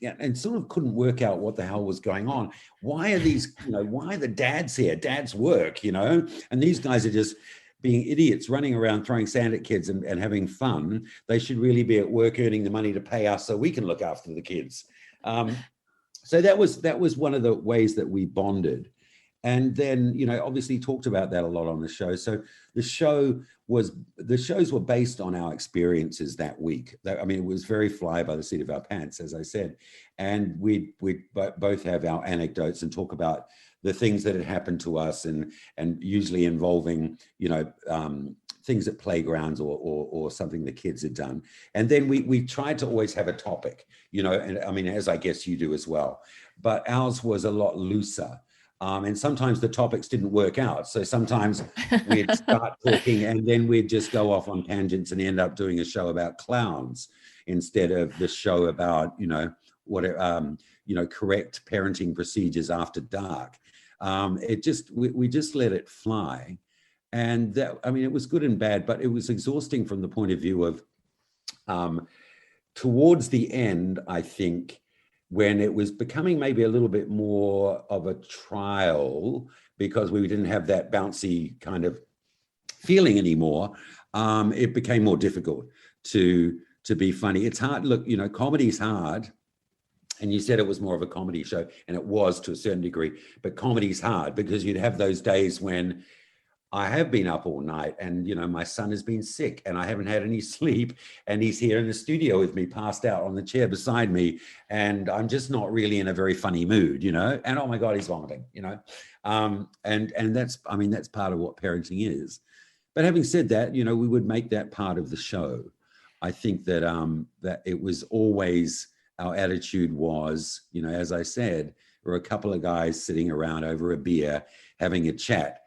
work out what the hell was going on. Why are these, why are the dads here? Dads work, and these guys are just being idiots running around throwing sand at kids and having fun. They should really be at work earning the money to pay us so we can look after the kids. So that was one of the ways that we bonded. And then, obviously talked about that a lot on the show. So the shows were based on our experiences that week. It was very fly by the seat of our pants, as I said. And we both have our anecdotes and talk about the things that had happened to us, and usually involving, things at playgrounds or something the kids had done. And then we tried to always have a topic, and as I guess you do as well. But ours was a lot looser. And sometimes the topics didn't work out. So sometimes we'd start talking and then we'd just go off on tangents and end up doing a show about clowns instead of the show about, correct parenting procedures after dark. We just let it fly. And that, it was good and bad, but it was exhausting from the point of view of, towards the end, I think, when it was becoming maybe a little bit more of a trial because we didn't have that bouncy kind of feeling anymore, it became more difficult to be funny. It's hard. Look, comedy's hard. And you said it was more of a comedy show, and it was to a certain degree, but comedy's hard because you'd have those days when I have been up all night and, my son has been sick and I haven't had any sleep, and he's here in the studio with me, passed out on the chair beside me. And I'm just not really in a very funny mood, and oh my God, he's vomiting, and that's part of what parenting is. But having said that, we would make that part of the show. I think that, that it was always, our attitude was, as I said, there were a couple of guys sitting around over a beer having a chat.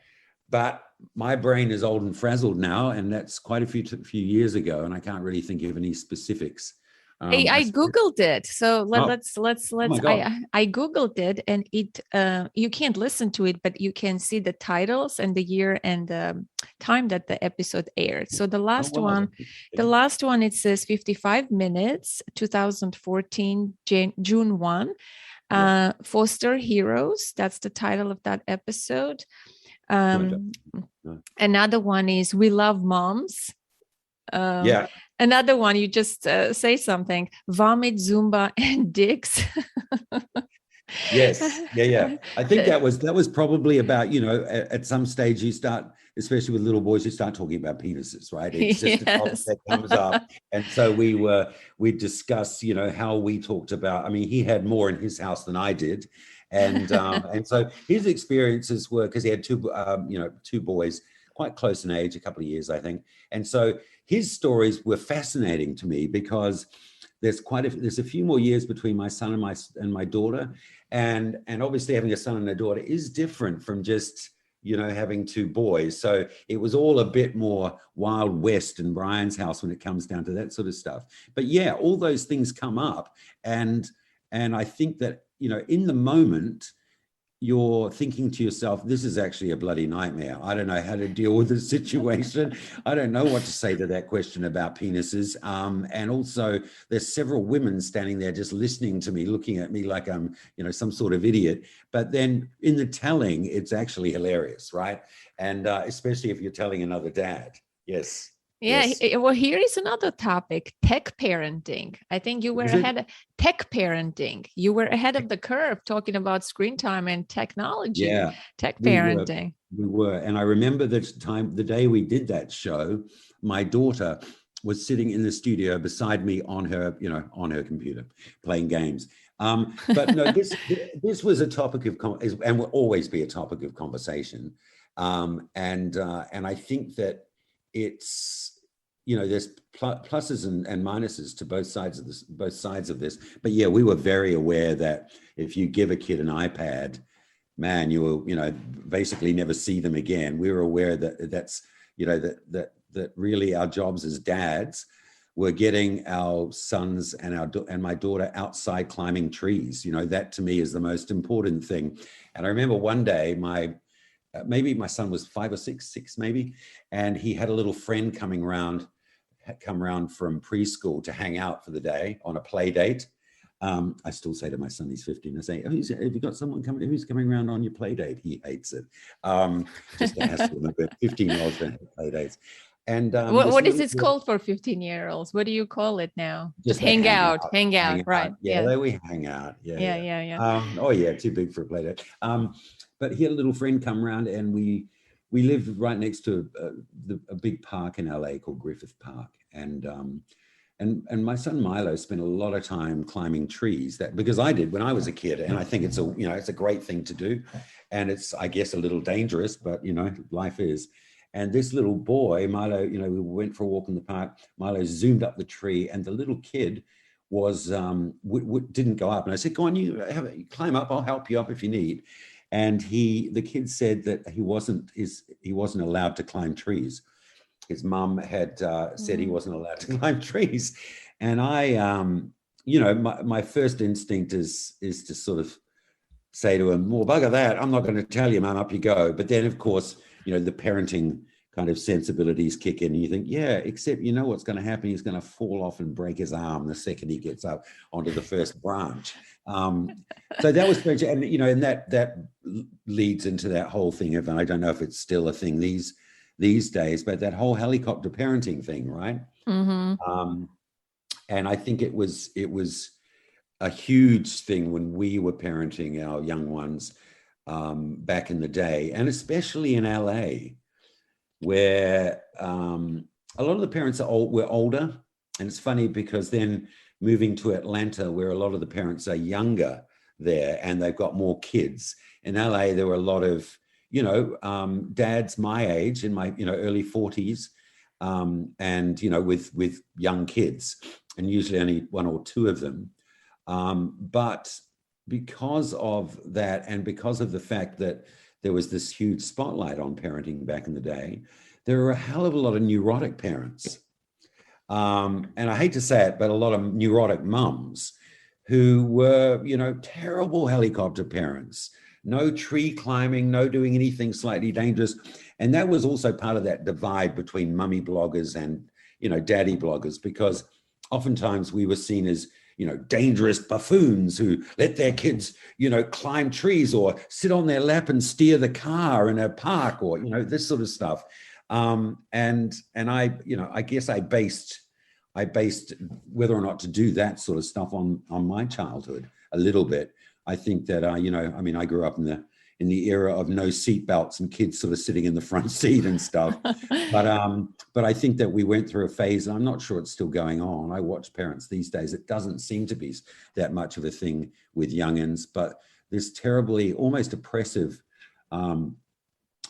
But my brain is old and frazzled now, and that's quite a few years ago, and I can't really think of any specifics. I Googled it. So let's. Oh I Googled it, and it you can't listen to it, but you can see the titles and the year and the time that the episode aired. So the last one, it says 55 minutes, 2014, June 1. Foster Heroes. That's the title of that episode. Another one is We Love Moms. Another one, you just say something, Vomit, Zumba, and Dicks. Yes. Yeah. I think that was probably about, at some stage you start, especially with little boys, you start talking about penises, right? It's just a topic that comes up. And so we discussed, how we talked about, he had more in his house than I did. And so his experiences were, because he had two boys, quite close in age, a couple of years, I think. And so his stories were fascinating to me because there's a few more years between my son and my daughter, and obviously having a son and a daughter is different from just having two boys. So it was all a bit more Wild West in Brian's house when it comes down to that sort of stuff. But yeah, all those things come up, and I think that in the moment you're thinking to yourself, this is actually a bloody nightmare. I don't know how to deal with this situation. I don't know what to say to that question about penises. And also there's several women standing there just listening to me, looking at me like I'm, some sort of idiot. But then in the telling, it's actually hilarious, right? And especially if you're telling another dad. Yes. Yeah, yes. well, here is another topic, tech parenting. I think you were ahead of tech parenting. You were ahead of the curve talking about screen time and technology. Yeah, tech parenting. We were. And I remember the day we did that show, my daughter was sitting in the studio beside me on her computer playing games. But no, this was a topic of, and will always be a topic of conversation. And I think that it's, there's pluses and minuses to both sides of this. But yeah, we were very aware that if you give a kid an iPad, man, you will, basically never see them again. We were aware that that's, that really our jobs as dads were getting our sons and my daughter outside climbing trees. That to me is the most important thing. And I remember one day maybe my son was 5 or 6 maybe, and he had a little friend come around from preschool to hang out for the day on a play date. I still say to my son, he's 15, I say, have you got someone who's coming around on your play date? He hates it. Just to hassle him a bit. 15-year-olds don't have play dates. And what is this called for 15-year-olds? What do you call it now? Just hang out, right? Yeah, we hang out. Yeah. Oh yeah, too big for a play date. But he had a little friend come around, and we lived right next to a big park in LA called Griffith Park, and my son Milo spent a lot of time climbing trees. Because I did when I was a kid, and I think it's a great thing to do, and it's, I guess, a little dangerous, but life is. And this little boy, Milo, we went for a walk in the park. Milo zoomed up the tree, and the little kid was didn't go up. And I said, "Go on, you climb up. I'll help you up if you need." And the kid said that he wasn't allowed to climb trees. His mom had said he wasn't allowed to climb trees. And I, my first instinct is to sort of say to him, well, bugger that. I'm not going to tell you, Mum, up you go. But then, of course, the parenting kind of sensibilities kick in, and you think, yeah, except what's going to happen? He's going to fall off and break his arm the second he gets up onto the first branch. So that was strange. And, and that leads into that whole thing of, and I don't know if it's still a thing these days, but that whole helicopter parenting thing, right? Mm-hmm. And I think it was a huge thing when we were parenting our young ones back in the day, and especially in LA, where a lot of the parents were older. And it's funny because then moving to Atlanta, where a lot of the parents are younger there and they've got more kids. In LA, there were a lot of, dads my age, in my, early 40s, and, with young kids, and usually only one or two of them. But because of that, and because of the fact that there was this huge spotlight on parenting back in the day, there were a hell of a lot of neurotic parents. And I hate to say it, but a lot of neurotic mums who were, terrible helicopter parents. No tree climbing, no doing anything slightly dangerous. And that was also part of that divide between mummy bloggers and, daddy bloggers, because oftentimes we were seen as, dangerous buffoons who let their kids, climb trees or sit on their lap and steer the car in a park, or, this sort of stuff. And I, I guess I based whether or not to do that sort of stuff on my childhood a little bit. I think that, I grew up in the era of no seat belts and kids sort of sitting in the front seat and stuff. But I think that we went through a phase, and I'm not sure it's still going on. I watch parents these days. It doesn't seem to be that much of a thing with youngins, but this terribly, almost oppressive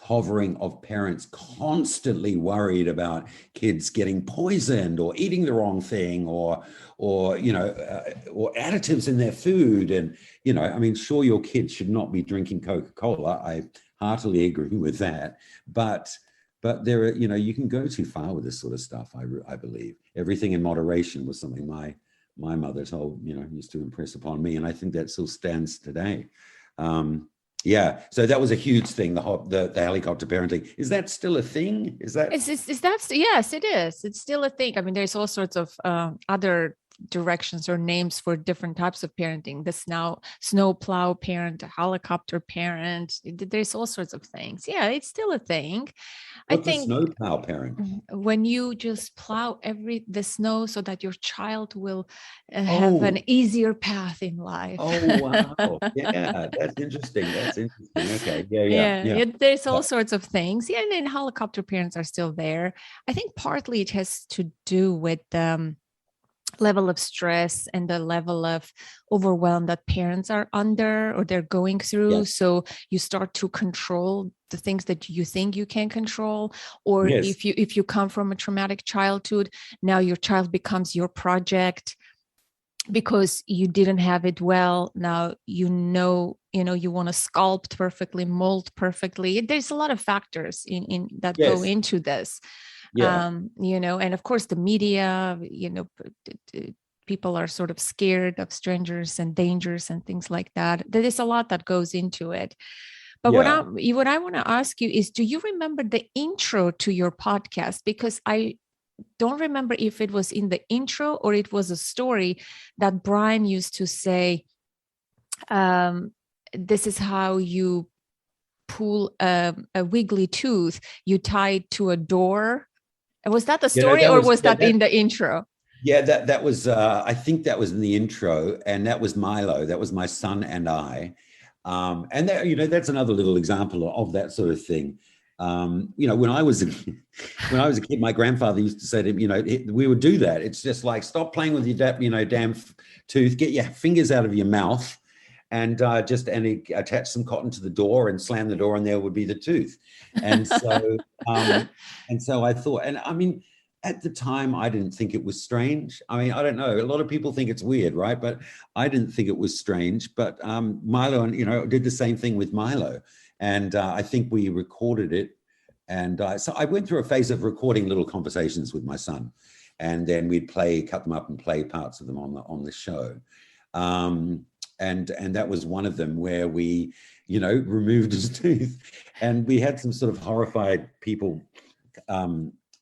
hovering of parents constantly worried about kids getting poisoned or eating the wrong thing or or additives in their food. And, I mean, sure, your kids should not be drinking Coca-Cola. I heartily agree with that. But there are, you can go too far with this sort of stuff. I believe everything in moderation was something my mother told, used to impress upon me. And I think that still stands today. Yeah, so that was a huge thing. The helicopter parenting, is that still a thing? Is that? Yes, it is. It's still a thing. I mean, there's all sorts of other directions or names for different types of parenting. The snow plow parent, a helicopter parent. There's all sorts of things. Yeah, it's still a thing. What's a snow plow parent? When you just plow the snow so that your child will have an easier path in life. Oh, wow. Yeah, that's interesting. Okay. Yeah. There's all sorts of things. Yeah, and then helicopter parents are still there. I think partly it has to do with level of stress and the level of overwhelm that parents are under or they're going through. Yes. So you start to control the things that you think you can control. Or yes. if you come from a traumatic childhood, now your child becomes your project because you didn't have it well. Now you want to sculpt perfectly, mold perfectly. There's a lot of factors in that yes. go into this. Yeah. And of course the media, people are sort of scared of strangers and dangers and things like that. There is a lot that goes into it. But yeah. what I want to ask you is, do you remember the intro to your podcast? Because I don't remember if it was in the intro or it was a story that Brian used to say, this is how you pull a wiggly tooth, you tie it to a door. Was that the story or was that in the intro? Yeah, that was, I think that was in the intro, and that was Milo. That was my son and I. And that, that's another little example of that sort of thing. When I was a kid, my grandfather used to say to him, we would do that. It's just like, stop playing with your damn tooth, get your fingers out of your mouth and attach some cotton to the door and slam the door, and there would be the tooth. And so, I thought, and I mean, at the time, I didn't think it was strange. I mean, I don't know. A lot of people think it's weird, right? But I didn't think it was strange. But Milo, did the same thing with Milo. And I think we recorded it. And so I went through a phase of recording little conversations with my son. And then we'd cut them up and play parts of them on the show. And that was one of them where we, removed his tooth. And we had some sort of horrified people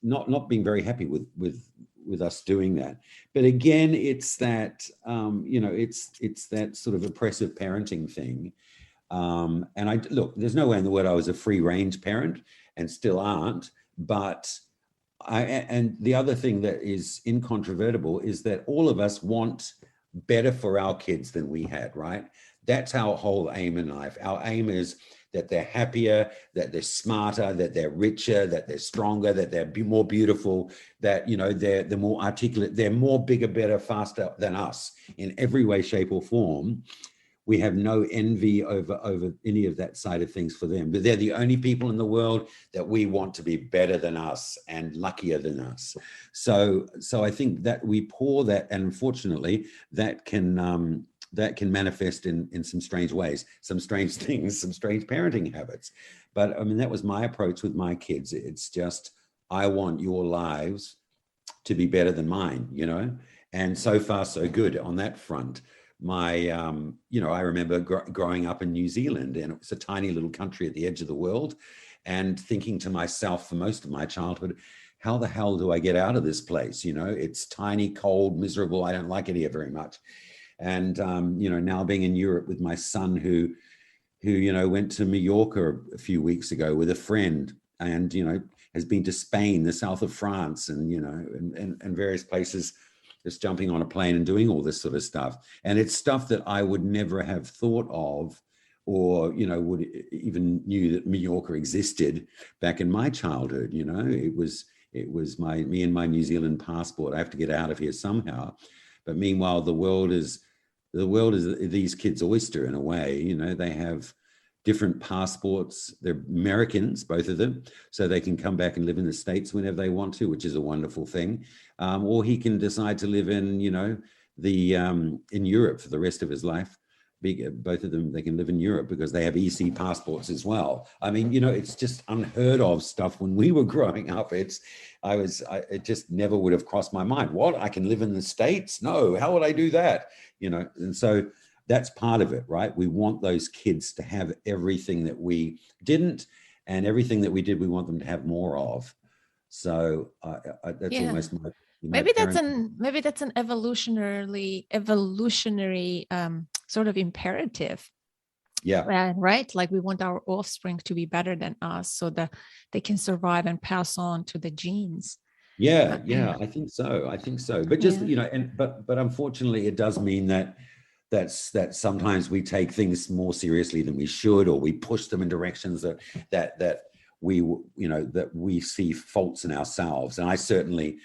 not being very happy with us doing that. But again, it's that, it's that sort of oppressive parenting thing. And there's no way in the world I was a free range parent and still aren't, but and the other thing that is incontrovertible is that all of us want better for our kids than we had, right? That's our whole aim in life. Our aim is that they're happier, that they're smarter, that they're richer, that they're stronger, that they're more beautiful, that, they're more articulate, they're more bigger, better, faster than us in every way, shape or form. We have no envy over any of that side of things for them, but they're the only people in the world that we want to be better than us and luckier than us. So I think that we pour that, and unfortunately that can manifest in some strange ways, some strange things, some strange parenting habits. But I mean, that was my approach with my kids. It's just, I want your lives to be better than mine, and so far so good on that front. I remember growing up in New Zealand, and it was a tiny little country at the edge of the world, and thinking to myself for most of my childhood, how the hell do I get out of this place? It's tiny, cold, miserable. I don't like it here very much. And, now being in Europe with my son who went to Mallorca a few weeks ago with a friend and, has been to Spain, the south of France and, and various places, just jumping on a plane and doing all this sort of stuff. And it's stuff that I would never have thought of or, would even knew that Mallorca existed back in my childhood. It was me and my New Zealand passport. I have to get out of here somehow. But meanwhile, the world is the world is these kids' oyster in a way. You know, they have different passports. They're Americans, both of them, so they can come back and live in the States whenever they want to, which is a wonderful thing. Or he can decide to live in, you know, in Europe for the rest of his life. Both of them, they can live in Europe because they have EC passports as well. I mean, you know, it's just unheard of stuff when we were growing up. It just never would have crossed my mind. What? I can live in the States? No, how would I do that? You know, and so that's part of it, right? We want those kids to have everything that we didn't, and everything that we did, we want them to have more of. So that's almost my maybe that's an evolutionary sort of imperative. Yeah. Right. Like we want our offspring to be better than us so that they can survive and pass on to the genes. Yeah. I think so. But just, you know, but unfortunately it does mean that sometimes we take things more seriously than we should, or we push them in directions that we, you know, that we see faults in ourselves. And I certainly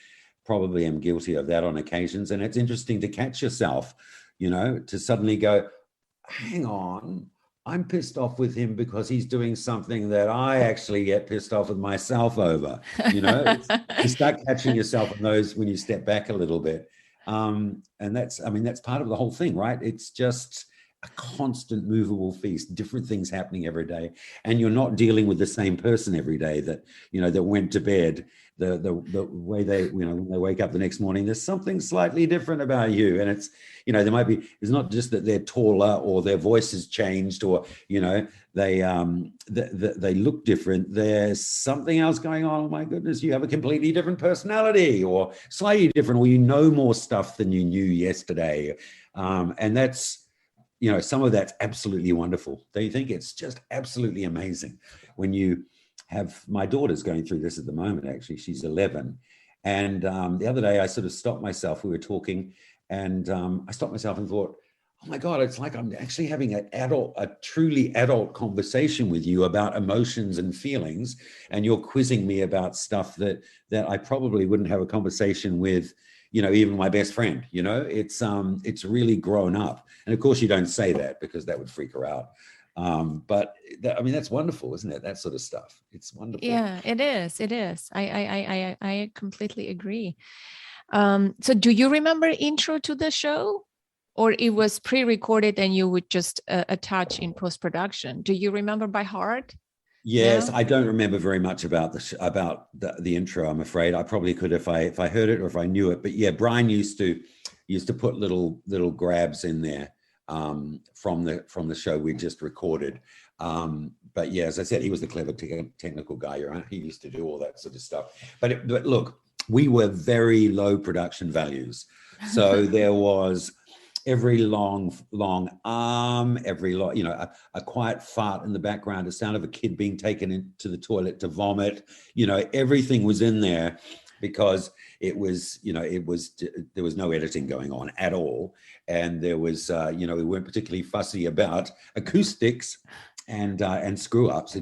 probably am guilty of that on occasions. And it's interesting to catch yourself, you know, to suddenly go, hang on, I'm pissed off with him because he's doing something that I actually get pissed off with myself over. You know, you start catching yourself on those when you step back a little bit. And that's part of the whole thing, right? It's just a constant movable feast, different things happening every day. And you're not dealing with the same person every day that, you know, that went to bed. The way they, you know, when they wake up the next morning, there's something slightly different about you. And it's, you know, it's not just that they're taller or their voice has changed or, you know, they look different. There's something else going on. Oh my goodness, you have a completely different personality or slightly different, or you know more stuff than you knew yesterday. And that's, you know, some of that's absolutely wonderful. Don't you think? It's just absolutely amazing when you have, my daughter's going through this at the moment, actually. She's 11. And the other day I sort of stopped myself. We were talking and I stopped myself and thought, oh my God, it's like I'm actually having a truly adult conversation with you about emotions and feelings. And you're quizzing me about stuff that I probably wouldn't have a conversation with, you know, even my best friend. You know, it's really grown up. And of course you don't say that because that would freak her out. But I mean, that's wonderful, isn't it? That sort of stuff. It's wonderful. Yeah, it is. I completely agree. So do you remember intro to the show, or it was pre-recorded and you would just attach in post-production? Do you remember by heart? Yes, No? I don't remember very much about the intro. I'm afraid I probably could if I heard it or if I knew it. But yeah, Brian used to put little grabs in there from the show we just recorded. But yeah, as I said, he was the clever technical guy. Right? He used to do all that sort of stuff. But look, we were very low production values, so there was every long arm, you know, a quiet fart in the background, the sound of a kid being taken into the toilet to vomit, you know, everything was in there because it was, you know, there was no editing going on at all. And there was, you know, we weren't particularly fussy about acoustics and screw ups. We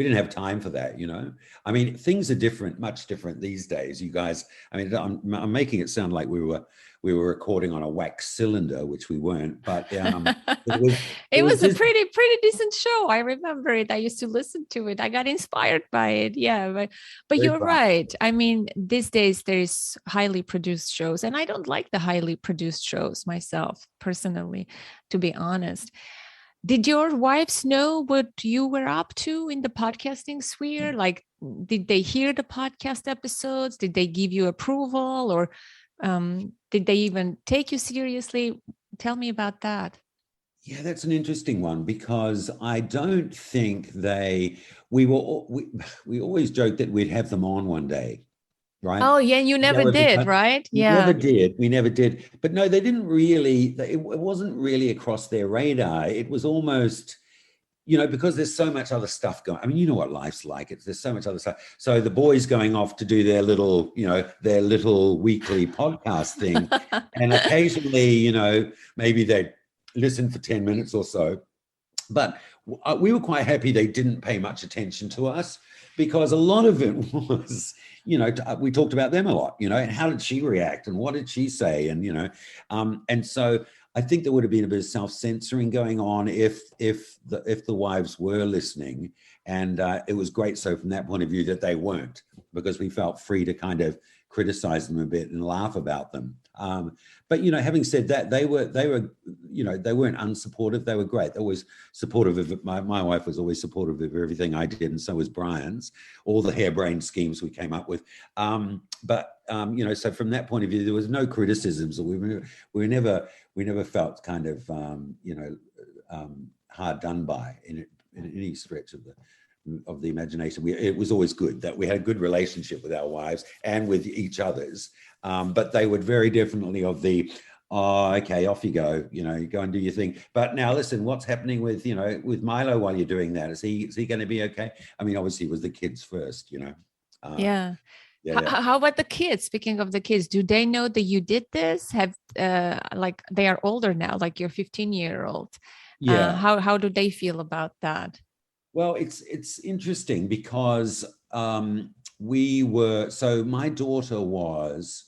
didn't have time for that, you know. I mean, things are different, much different these days, you guys. I mean, I'm making it sound like we were recording on a wax cylinder, which we weren't, but it was a pretty decent show. I remember it. I used to listen to it. I got inspired by it. Yeah, but you're right. I mean, these days there's highly produced shows, and I don't like the highly produced shows myself, personally, to be honest. Did your wives know what you were up to in the podcasting sphere? Like, did they hear the podcast episodes? Did they give you approval, or did they even take you seriously? Tell me about that. Yeah, that's an interesting one because I don't think we always joked that we'd have them on one day, right? Oh, yeah, you never did, right? Yeah. We never did. But no, they didn't really, it wasn't really across their radar. It was almost, you know, because there's so much other stuff going. I mean, you know what life's like. There's so much other stuff. So the boys going off to do their little weekly podcast thing. And occasionally, you know, maybe they'd listen for 10 minutes or so. But we were quite happy they didn't pay much attention to us because a lot of it was, you know, we talked about them a lot, you know, and how did she react and what did she say? And, you know, and so I think there would have been a bit of self-censoring going on if the wives were listening, and it was great. So from that point of view, that they weren't, because we felt free to kind of criticize them a bit and laugh about them. But having said that, they were they weren't unsupportive. They were great. They were always supportive of it. My wife was always supportive of everything I did, and so was Brian's. All the harebrained schemes we came up with. So from that point of view, there was no criticisms. We never felt kind of hard done by in any stretch of the imagination. It was always good that we had a good relationship with our wives and with each other's, but they were very definitely of the, oh, okay, off you go, you go and do your thing. But now listen, what's happening with Milo while you're doing that? Is he going to be okay? I mean, obviously it was the kids first, Yeah. Yeah. How about the kids? Speaking of the kids, do they know that you did this? Have like they are older now, like your 15-year-old. Yeah. How do they feel about that? Well, it's interesting because so my daughter was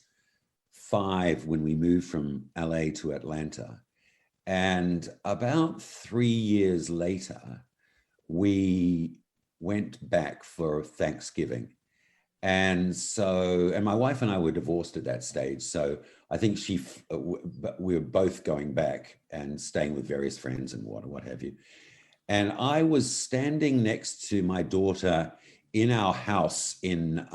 5 when we moved from LA to Atlanta, and about 3 years later, we went back for Thanksgiving. And my wife and I were divorced at that stage. So I think we were both going back and staying with various friends and what have you. And I was standing next to my daughter in our house in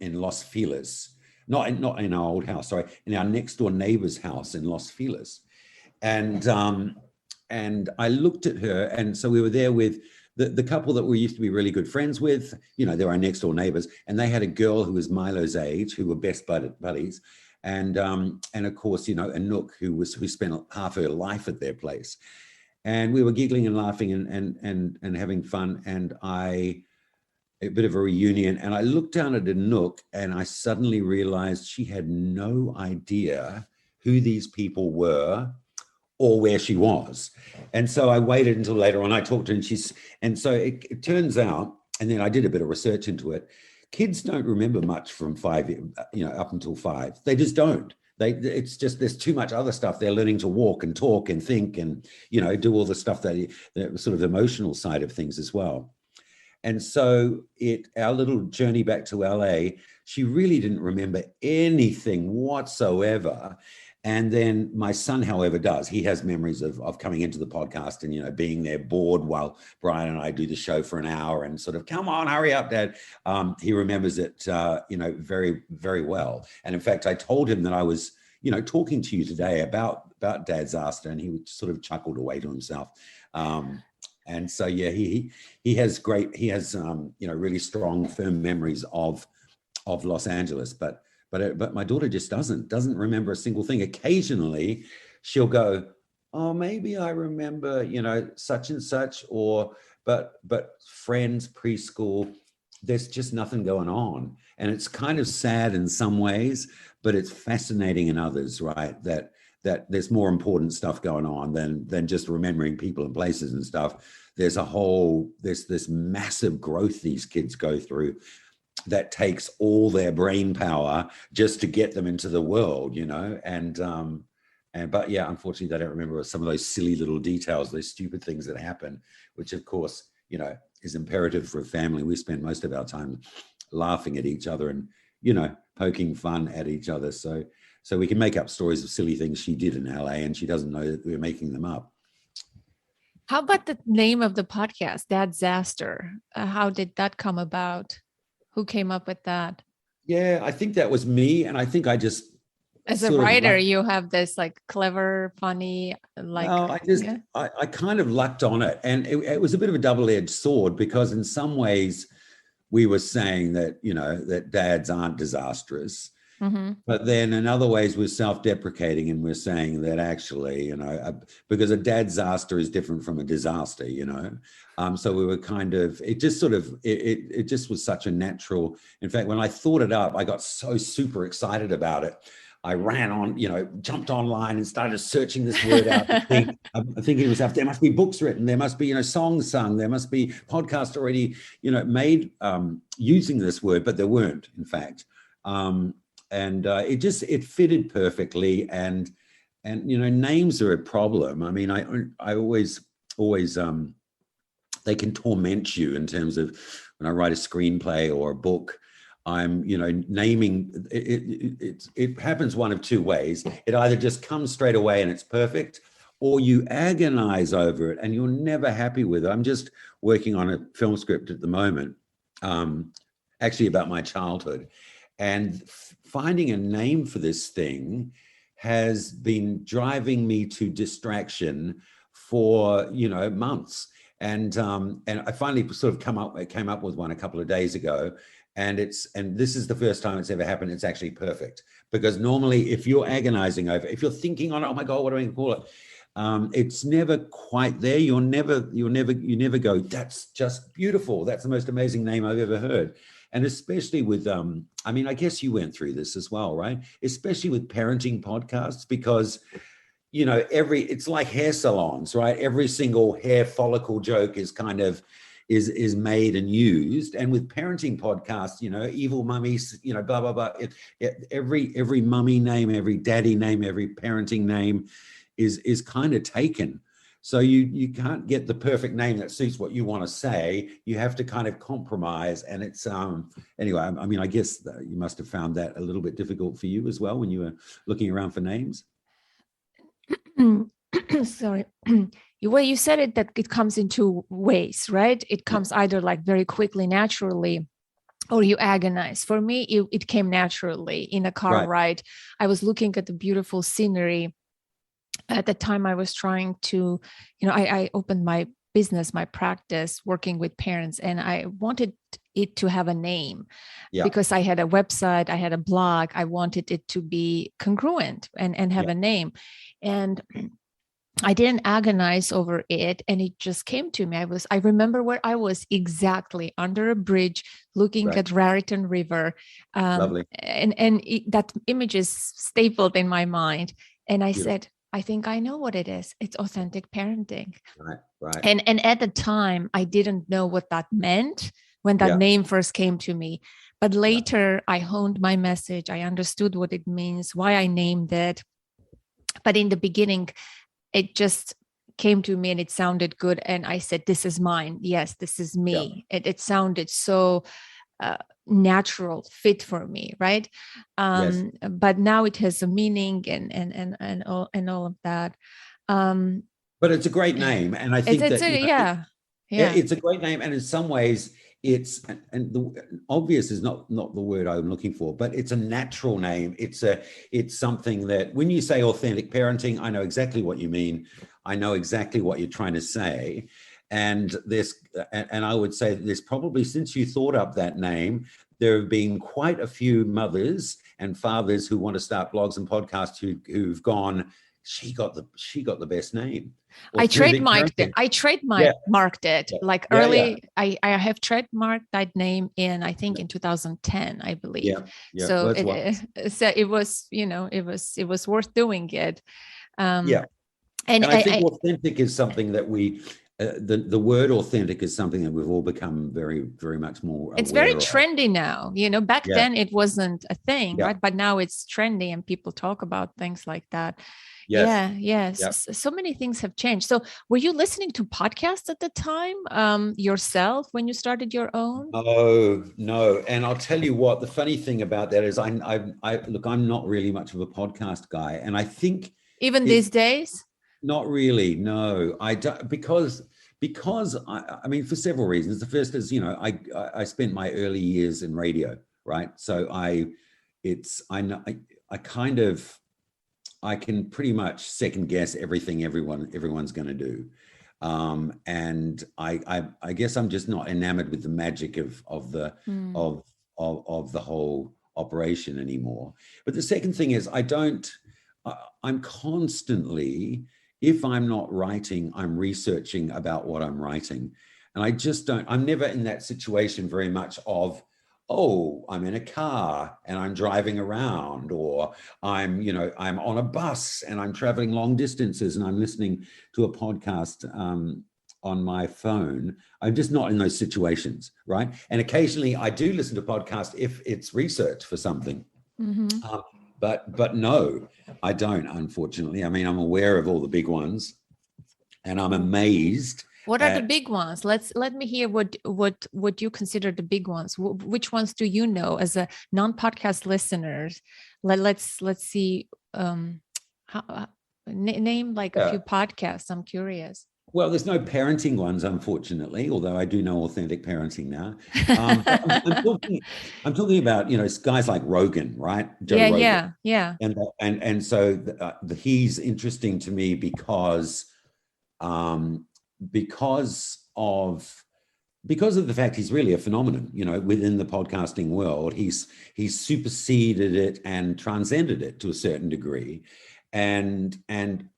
Los Feliz, not in our old house, sorry, in our next door neighbor's house in Los Feliz. And I looked at her, and so we were there with the couple that we used to be really good friends with. They're our next door neighbors, and they had a girl who was Milo's age, who were best buddies, and of course, Anouk, who spent half her life at their place, and we were giggling and laughing and having fun, and a bit of a reunion. And I looked down at Anouk, and I suddenly realized she had no idea who these people were or where she was. And so I waited until later on. I talked to her, and so it turns out, and then I did a bit of research into it, kids don't remember much from 5, up until 5. They just don't. It's just, there's too much other stuff. They're learning to walk and talk and think and, do all the stuff that sort of emotional side of things as well. And so our little journey back to LA, she really didn't remember anything whatsoever. And then my son, however, does. He has memories of coming into the podcast and, being there bored while Brian and I do the show for an hour and sort of, come on, hurry up, Dad. He remembers it, very, very well. And in fact, I told him that I was, talking to you today about Dad's Aster, and he sort of chuckled away to himself. And so, yeah, he has really strong, firm memories of Los Angeles, but my daughter just doesn't remember a single thing. Occasionally she'll go, oh, maybe I remember, such and such, but friends, preschool, there's just nothing going on. And it's kind of sad in some ways, but it's fascinating in others, right? That there's more important stuff going on than just remembering people and places and stuff. There's this massive growth these kids go through that takes all their brain power just to get them into the world, but yeah, unfortunately they don't remember some of those silly little details, those stupid things that happen, which of course, is imperative for a family. We spend most of our time laughing at each other and, poking fun at each other. So we can make up stories of silly things she did in LA, and she doesn't know that we're making them up. How about the name of the podcast, Dad's Aster? How did that come about? Who came up with that? Yeah, I think that was me. And I think I just, as a writer, you have this like clever, funny, like. No, I kind of lucked on it. And it was a bit of a double-edged sword, because in some ways we were saying that, that dads aren't disastrous. Mm-hmm. But then in other ways we're self-deprecating, and we're saying that actually, because a dad's disaster is different from a disaster, so we were kind of, it just sort of, it just was such a natural. In fact, when I thought it up, I got so super excited about it. I ran on, jumped online and started searching this word out. Thinking to myself, there must be books written, there must be, songs sung, there must be podcasts already, made using this word, but there weren't, in fact. And it fitted perfectly, and And, names are a problem. I mean, I always, they can torment you in terms of when I write a screenplay or a book, I'm, naming it happens one of two ways. It either just comes straight away and it's perfect, or you agonize over it and you're never happy with it. I'm just working on a film script at the moment, actually about my childhood, and finding a name for this thing has been driving me to distraction for, months. And I finally sort of came up with one a couple of days ago. And this is the first time it's ever happened. It's actually perfect, because normally if you're agonizing over, if you're thinking on it, oh my God, what do I call it? It's never quite there. You never go, that's just beautiful. That's the most amazing name I've ever heard. And especially with, I mean, I guess you went through this as well, right? Especially with parenting podcasts, because, it's like hair salons, right? Every single hair follicle joke is kind of, is made and used. And with parenting podcasts, evil mummies, blah, blah, blah. Every mummy name, every daddy name, every parenting name is kind of taken. So you can't get the perfect name that suits what you want to say. You have to kind of compromise. And it's, anyway, I mean, I guess you must have found that a little bit difficult for you as well when you were looking around for names. Sorry. Well, you said it that it comes in two ways, right? It comes either like very quickly, naturally, or you agonize. For me, it came naturally in a car ride. I was looking at the beautiful scenery. At the time, I was trying to, I opened my business, my practice, working with parents, and I wanted it to have a name because I had a website, I had a blog. I wanted it to be congruent and have a name. And I didn't agonize over it, and it just came to me. I remember where I was exactly, under a bridge, looking at Raritan River. Lovely. And that image is stapled in my mind. And I said, I think I know what it is. It's authentic parenting. Right. And at the time, I didn't know what that meant when that name first came to me. But later, I honed my message. I understood what it means, why I named it. But in the beginning, it just came to me and it sounded good. And I said, this is mine. Yes, this is me. It sounded so natural, fit for me, right? But now it has a meaning and all of that. But it's a great name. And I think it's a great name. And in some ways, it's, and the obvious is not the word I'm looking for, but it's a natural name. It's something that when you say authentic parenting, I know exactly what you mean. I know exactly what you're trying to say. And I would say that there's probably, since you thought up that name, there have been quite a few mothers and fathers who want to start blogs and podcasts who've gone, she got the best name. I trademarked it. Like early, I have trademarked that name in 2010, I believe. So it was, it was worth doing it. And I think authentic is something that we, the word authentic is something that we've all become very, very much more aware. It's very trendy now. Back then it wasn't a thing, right? But now it's trendy and people talk about things like that. Yes. So many things have changed. So were you listening to podcasts at the time yourself when you started your own? Oh, no. And I'll tell you what, the funny thing about that is I look, I'm not really much of a podcast guy. And I think even these days, not really. No, I don't, because I mean, for several reasons. The first is, I spent my early years in radio, right? So I can pretty much second guess everything everyone's going to do. And I guess I'm just not enamored with the magic of the whole operation anymore. But the second thing is I'm constantly, if I'm not writing, I'm researching about what I'm writing. And I'm never in that situation very much of, oh, I'm in a car and I'm driving around, or I'm on a bus and I'm traveling long distances and I'm listening to a podcast on my phone. I'm just not in those situations, right? And occasionally I do listen to podcasts if it's research for something. But no, I don't, unfortunately. I mean, I'm aware of all the big ones, and I'm amazed. What are the big ones? Let me hear what you consider the big ones. Which ones do you know as a non-podcast listeners? Let's see. Name like a few podcasts. I'm curious. Well, there's no parenting ones, unfortunately, although I do know authentic parenting now. I'm talking about, guys like Rogan, right? Joe Rogan. Yeah. And so he's interesting to me because because of the fact he's really a phenomenon, within the podcasting world. He's superseded it and transcended it to a certain degree, and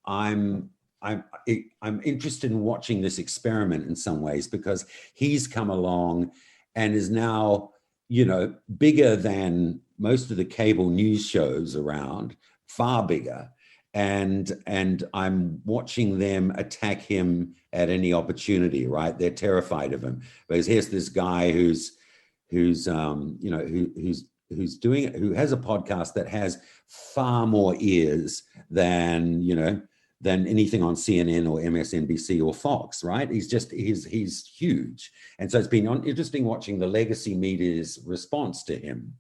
I'm interested in watching this experiment in some ways, because he's come along and is now, bigger than most of the cable news shows around, far bigger. And I'm watching them attack him at any opportunity, right? They're terrified of him, because here's this guy who has a podcast that has far more ears than anything on CNN or MSNBC or Fox, right? He's huge. And so it's been interesting watching the legacy media's response to him.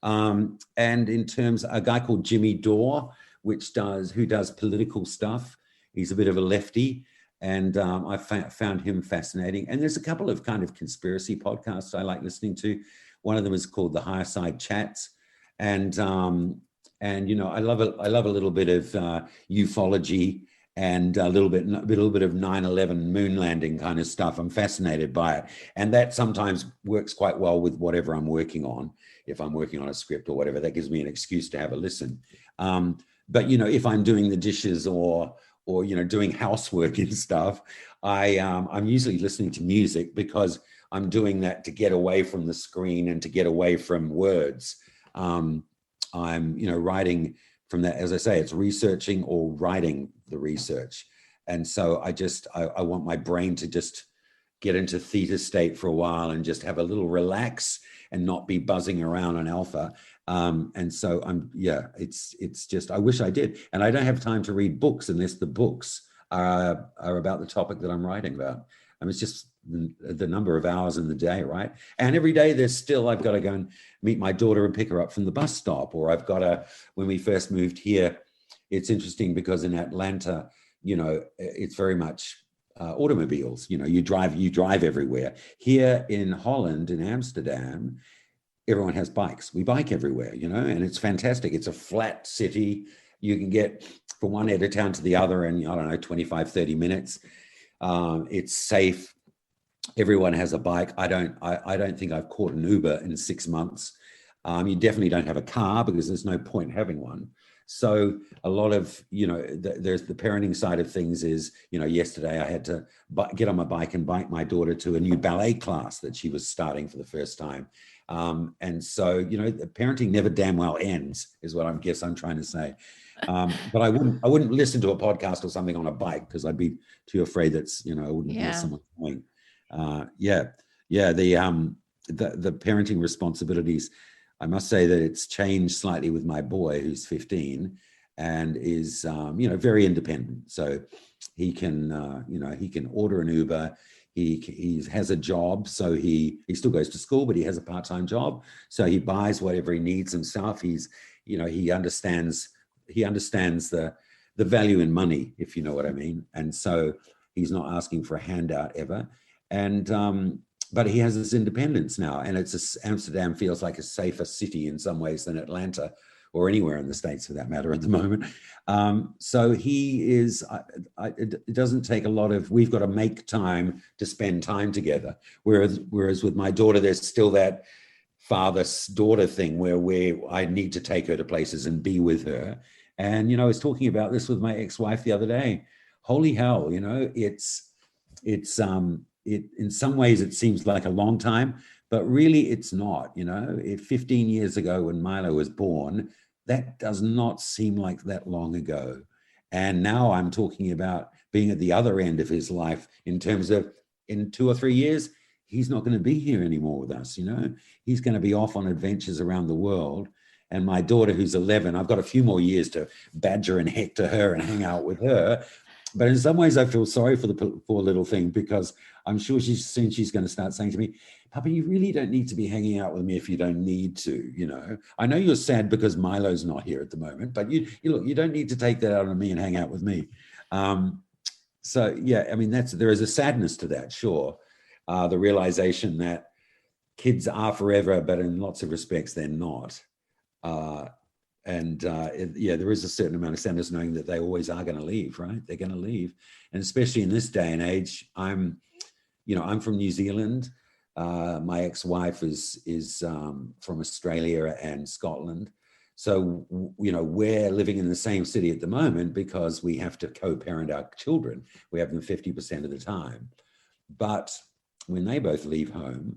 And in terms, a guy called Jimmy Dore, who does political stuff. He's a bit of a lefty, and I found him fascinating. And there's a couple of kind of conspiracy podcasts I like listening to. One of them is called the Higher Side Chats, and I love a little bit of ufology and a little bit of 9/11 moon landing kind of stuff. I'm fascinated by it, and that sometimes works quite well with whatever I'm working on. If I'm working on a script or whatever, that gives me an excuse to have a listen. But if I'm doing the dishes or doing housework and stuff, I'm usually listening to music, because I'm doing that to get away from the screen and to get away from words. I'm writing from that. As I say, it's researching or writing the research, and so I want my brain to just get into theta state for a while and just have a little relax and not be buzzing around on alpha. And so it's just, I wish I did. And I don't have time to read books unless the books are about the topic that I'm writing about. I mean, it's just the number of hours in the day, right? And every day I've got to go and meet my daughter and pick her up from the bus stop, or when we first moved here, it's interesting because in Atlanta, it's very much automobiles. You drive everywhere. Here in Holland, in Amsterdam, everyone has bikes. We bike everywhere, and it's fantastic. It's a flat city. You can get from one end of town to the other in, 25, 30 minutes. It's safe. Everyone has a bike. I don't think I've caught an Uber in 6 months. You definitely don't have a car, because there's no point having one. So a lot of, there's the parenting side of things is, yesterday I had to get on my bike and bike my daughter to a new ballet class that she was starting for the first time. And so, parenting never damn well ends, is what I'm trying to say. But I wouldn't listen to a podcast or something on a bike, because I'd be too afraid that, I wouldn't hear someone going. The parenting responsibilities, I must say that it's changed slightly with my boy, who's 15 and is, very independent. So he can order an Uber. He has a job, so he still goes to school, but he has a part-time job. So he buys whatever he needs himself. He understands the value in money, if you know what I mean. And so he's not asking for a handout ever. And but he has his independence now, and Amsterdam feels like a safer city in some ways than Atlanta, or anywhere in the States for that matter at the moment. So he is, it doesn't take a lot of, we've got to make time to spend time together. Whereas with my daughter, there's still that father-daughter thing where I need to take her to places and be with her. And, I was talking about this with my ex-wife the other day. Holy hell, in some ways it seems like a long time, but really it's not. 15 years ago when Milo was born, that does not seem like that long ago. And now I'm talking about being at the other end of his life, in terms of in 2 or 3 years, he's not going to be here anymore with us. He's going to be off on adventures around the world. And my daughter, who's 11, I've got a few more years to badger and hector her and hang out with her. But in some ways, I feel sorry for the poor little thing, because I'm sure she's going to start saying to me, Papa, you really don't need to be hanging out with me if you don't need to. I know you're sad because Milo's not here at the moment, but you look, you don't need to take that out on me and hang out with me. So yeah, I mean, there is a sadness to that, sure. The realization that kids are forever, but in lots of respects, they're not. There is a certain amount of sadness knowing that they always are going to leave, right? They're going to leave. And especially in this day and age, I'm from New Zealand. My ex-wife is from Australia and Scotland. So, we're living in the same city at the moment because we have to co-parent our children. We have them 50% of the time. But when they both leave home,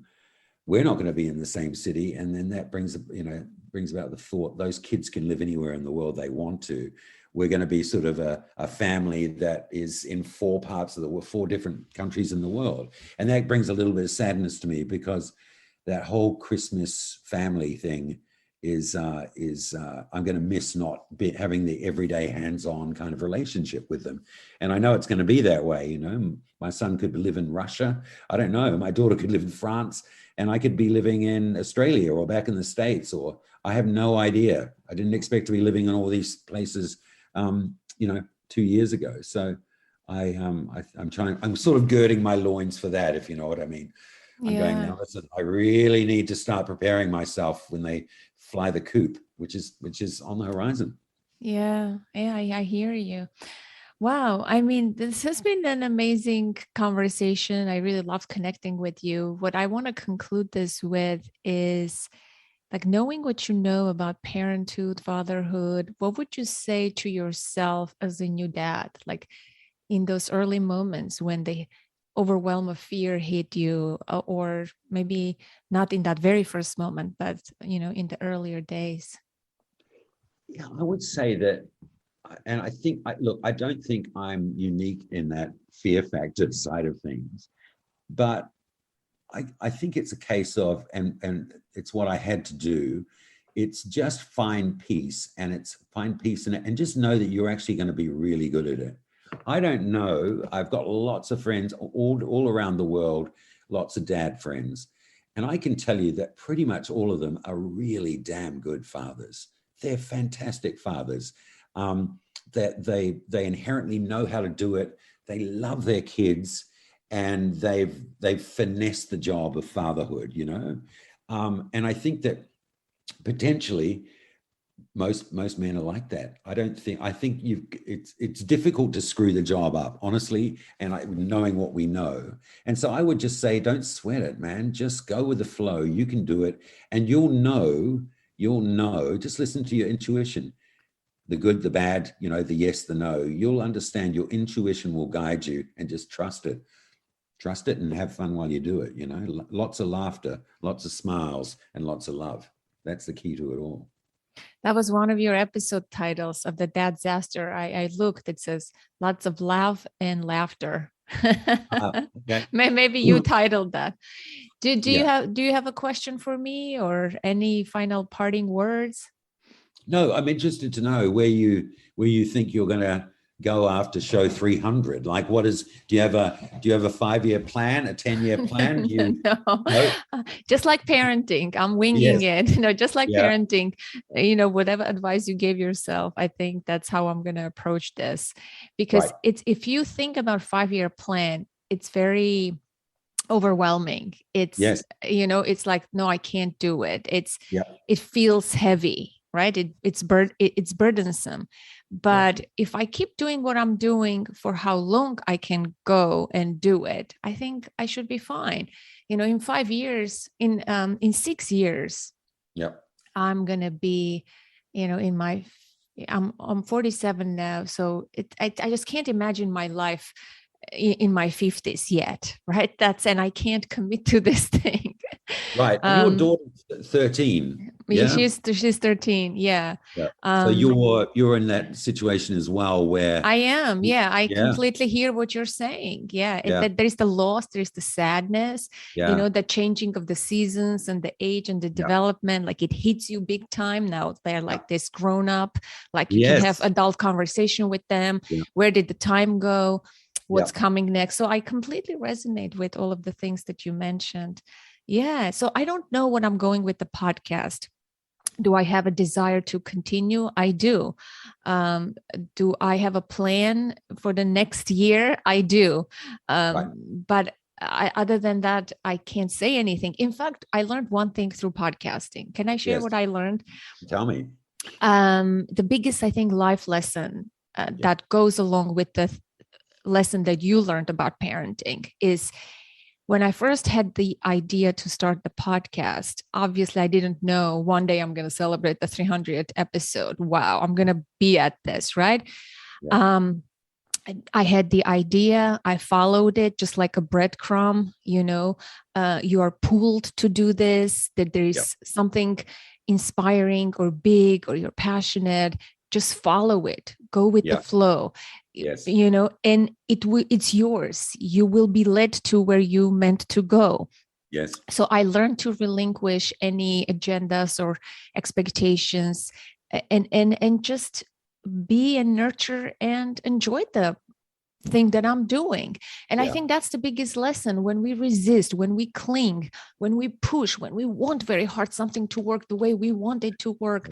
we're not going to be in the same city. And then that brings about the thought those kids can live anywhere in the world they want to. We're going to be sort of a family that is in 4 different countries in the world. And that brings a little bit of sadness to me, because that whole Christmas family thing is I'm going to miss not having the everyday hands-on kind of relationship with them. And I know it's going to be that way. My son could live in Russia. I don't know. My daughter could live in France, and I could be living in Australia or back in the States, or I have no idea. I didn't expect to be living in all these places, 2 years ago. So I'm sort of girding my loins for that, if you know what I mean. I'm going, now listen, I really need to start preparing myself when they fly the coop, which is on the horizon. Yeah, I hear you. Wow. I mean, this has been an amazing conversation. I really love connecting with you. What I want to conclude this with is, like, knowing what you know about parenthood, fatherhood, what would you say to yourself as a new dad? Like, in those early moments when the overwhelm of fear hit you, or maybe not in that very first moment, but, in the earlier days? Yeah, I would say that, and I think, I don't think I'm unique in that fear factor side of things, but I think it's a case of, and it's what I had to do. It's just find peace in it, and just know that you're actually going to be really good at it. I don't know. I've got lots of friends all around the world, lots of dad friends. And I can tell you that pretty much all of them are really damn good fathers. They're fantastic fathers. That they inherently know how to do it. They love their kids, and they've finessed the job of fatherhood, and I think that potentially most men are like that. I think it's difficult to screw the job up, honestly, and knowing what we know. And so I would just say, don't sweat it, man. Just go with the flow. You can do it, and you'll know, just listen to your intuition. The good, the bad, the yes, the no. You'll understand. Your intuition will guide you, and just trust it. Trust it and have fun while you do it. Lots of laughter, lots of smiles, and lots of love. That's the key to it all. That was one of your episode titles of the Dad Disaster. I looked, it says lots of laugh and laughter. Okay. Maybe you titled that. Do you have a question for me, or any final parting words? No, I'm interested to know where you think you're going to go after show 300. Like, do you have a 5-year plan, a 10-year plan? No. Just like parenting, I'm winging it. Just like parenting, whatever advice you gave yourself, I think that's how I'm going to approach this, because if you think about 5-year plan, it's very overwhelming. It's it's like, no, I can't do it. It feels heavy, right? It's burdensome. But if I keep doing what I'm doing for how long I can go and do it, I think I should be fine. In 5 years, in 6 years, I'm gonna be, I'm 47 now, so I just can't imagine my life in my 50s yet, right? And I can't commit to this thing. Right. And your um, daughter's 13. Yeah. she's 13. Yeah. Yeah. So Um, you're in that situation as well where I am. Yeah. I yeah, completely hear what you're saying. Yeah. yeah, That there is the loss, there is the sadness, yeah, the changing of the seasons and the age and the yeah, development. Like it hits you big time. Now they're yeah. like this grown up, like you can have Yes. adult conversation with them. Yeah, Where did the time go? yeah. What's coming next? So I completely resonate with all of the things that you mentioned. Yeah. So I don't know what I'm going with the podcast. Do I have a desire to continue? I do. Um, do I have a plan for the next year? I do. Right. But other than that, I can't say anything. In fact, I learned one thing through podcasting. Can I share Yes. what I learned? Tell me. The biggest, I think, life lesson Yeah. that goes along with the lesson that you learned about parenting is when I first had the idea to start the podcast. Obviously, I didn't know one day I'm going to celebrate the 300th episode. Wow, I'm going to be at this, right? Yeah. I had the idea, I followed it just like a breadcrumb, you are pulled to do this, that there Yeah. is something inspiring or big or you're passionate, just follow it, go with the Yeah. flow. Yes. And it's yours. You will be led to where you meant to go. Yes. So I learned to relinquish any agendas or expectations and just be and nurture and enjoy the thing that I'm doing. And I Yeah. think that's the biggest lesson. When we resist, when we cling, when we push, when we want very hard something to work the way we want it to work,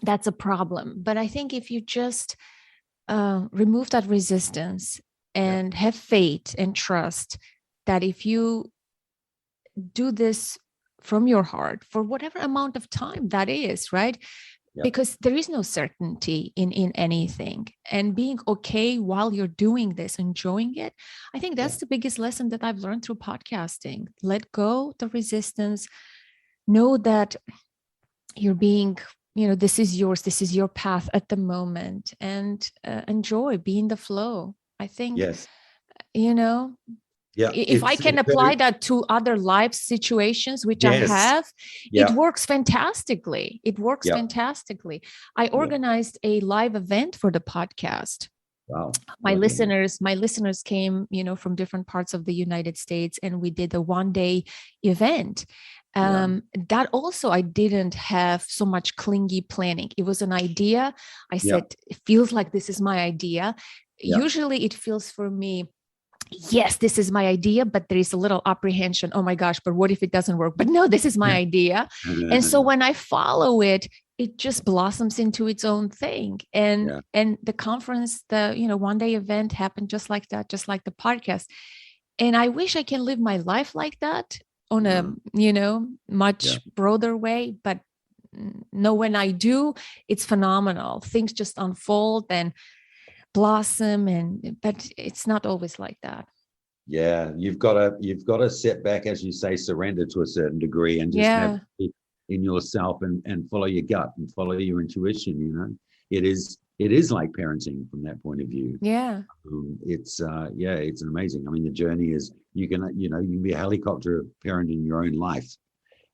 that's a problem. But I think if you just remove that resistance and have faith and trust that if you do this from your heart for whatever amount of time that is, right? Yeah. Because there is no certainty in anything, and being okay while you're doing this, enjoying it, I think that's the biggest lesson that I've learned through podcasting. Let go the resistance, know that you're being, this is yours, this is your path at the moment, and enjoy, be in the flow. I think, Yes. Yeah. if I can apply that to other life situations, which I have, it works fantastically. It works fantastically. I organized a live event for the podcast. Wow. My listeners came, from different parts of the United States, and we did a one-day event. That also, I didn't have so much clingy planning. It was an idea. I said, it feels like this is my idea. Usually it feels for me, yes, this is my idea, but there is a little apprehension. Oh my gosh, but what if it doesn't work? But no, this is my idea. And so when I follow it, it just blossoms into its own thing. And the conference, the one day event happened just like that, just like the podcast. And I wish I can live my life like that on a much broader way. But no, when I do, it's phenomenal. Things just unfold and blossom, but it's not always like that. Yeah, you've got to set back, as you say, surrender to a certain degree, and just have it in yourself and follow your gut and follow your intuition. It is like parenting from that point of view. It's amazing. I mean, the journey is you can be a helicopter parent in your own life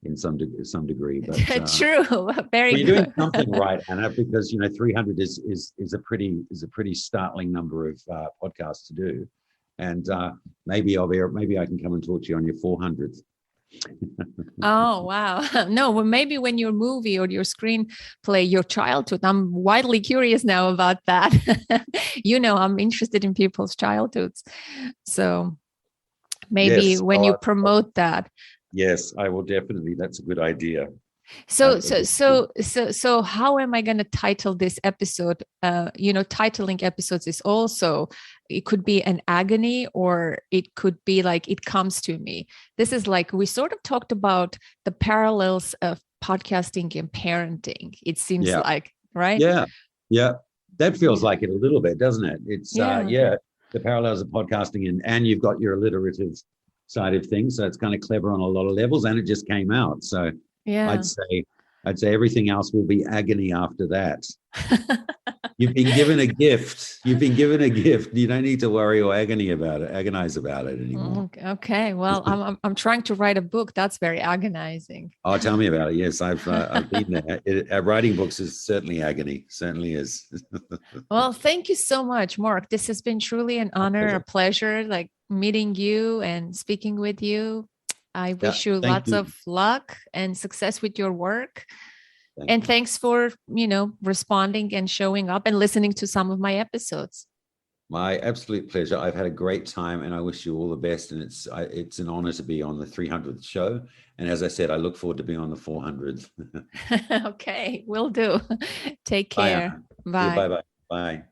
in some degree, but true. Very you're good. doing something right, Anna, because 300 is a pretty startling number of podcasts to do, and maybe I can come and talk to you on your 400th. Oh wow. No, well, maybe when your movie or your screenplay, your childhood, I'm widely curious now about that. I'm interested in people's childhoods, so maybe when you promote that. Yes, I will definitely. That's a good idea. So how am I going to title this episode? Titling episodes is also, it could be an agony, or it could be like, it comes to me. This is like, we sort of talked about the parallels of podcasting and parenting. It seems like, right? Yeah. That feels like it a little bit, doesn't it? It's the parallels of podcasting and you've got your alliterative side of things. So it's kind of clever on a lot of levels, and it just came out. So I'd say everything else will be agony after that. You've been given a gift. You've been given a gift. You don't need to worry or agonize about it anymore. Okay. Well, I'm trying to write a book. That's very agonizing. Oh, tell me about it. Yes, I've been there. Writing books is certainly agony. Certainly is. Well, thank you so much, Mark. This has been truly an honor, a pleasure, like meeting you and speaking with you. I wish you lots of luck and success with your work. And thanks for, responding and showing up and listening to some of my episodes. My absolute pleasure. I've had a great time and I wish you all the best. And it's an honor to be on the 300th show. And as I said, I look forward to being on the 400th. Okay, will do. Take care. Bye. Bye. Bye.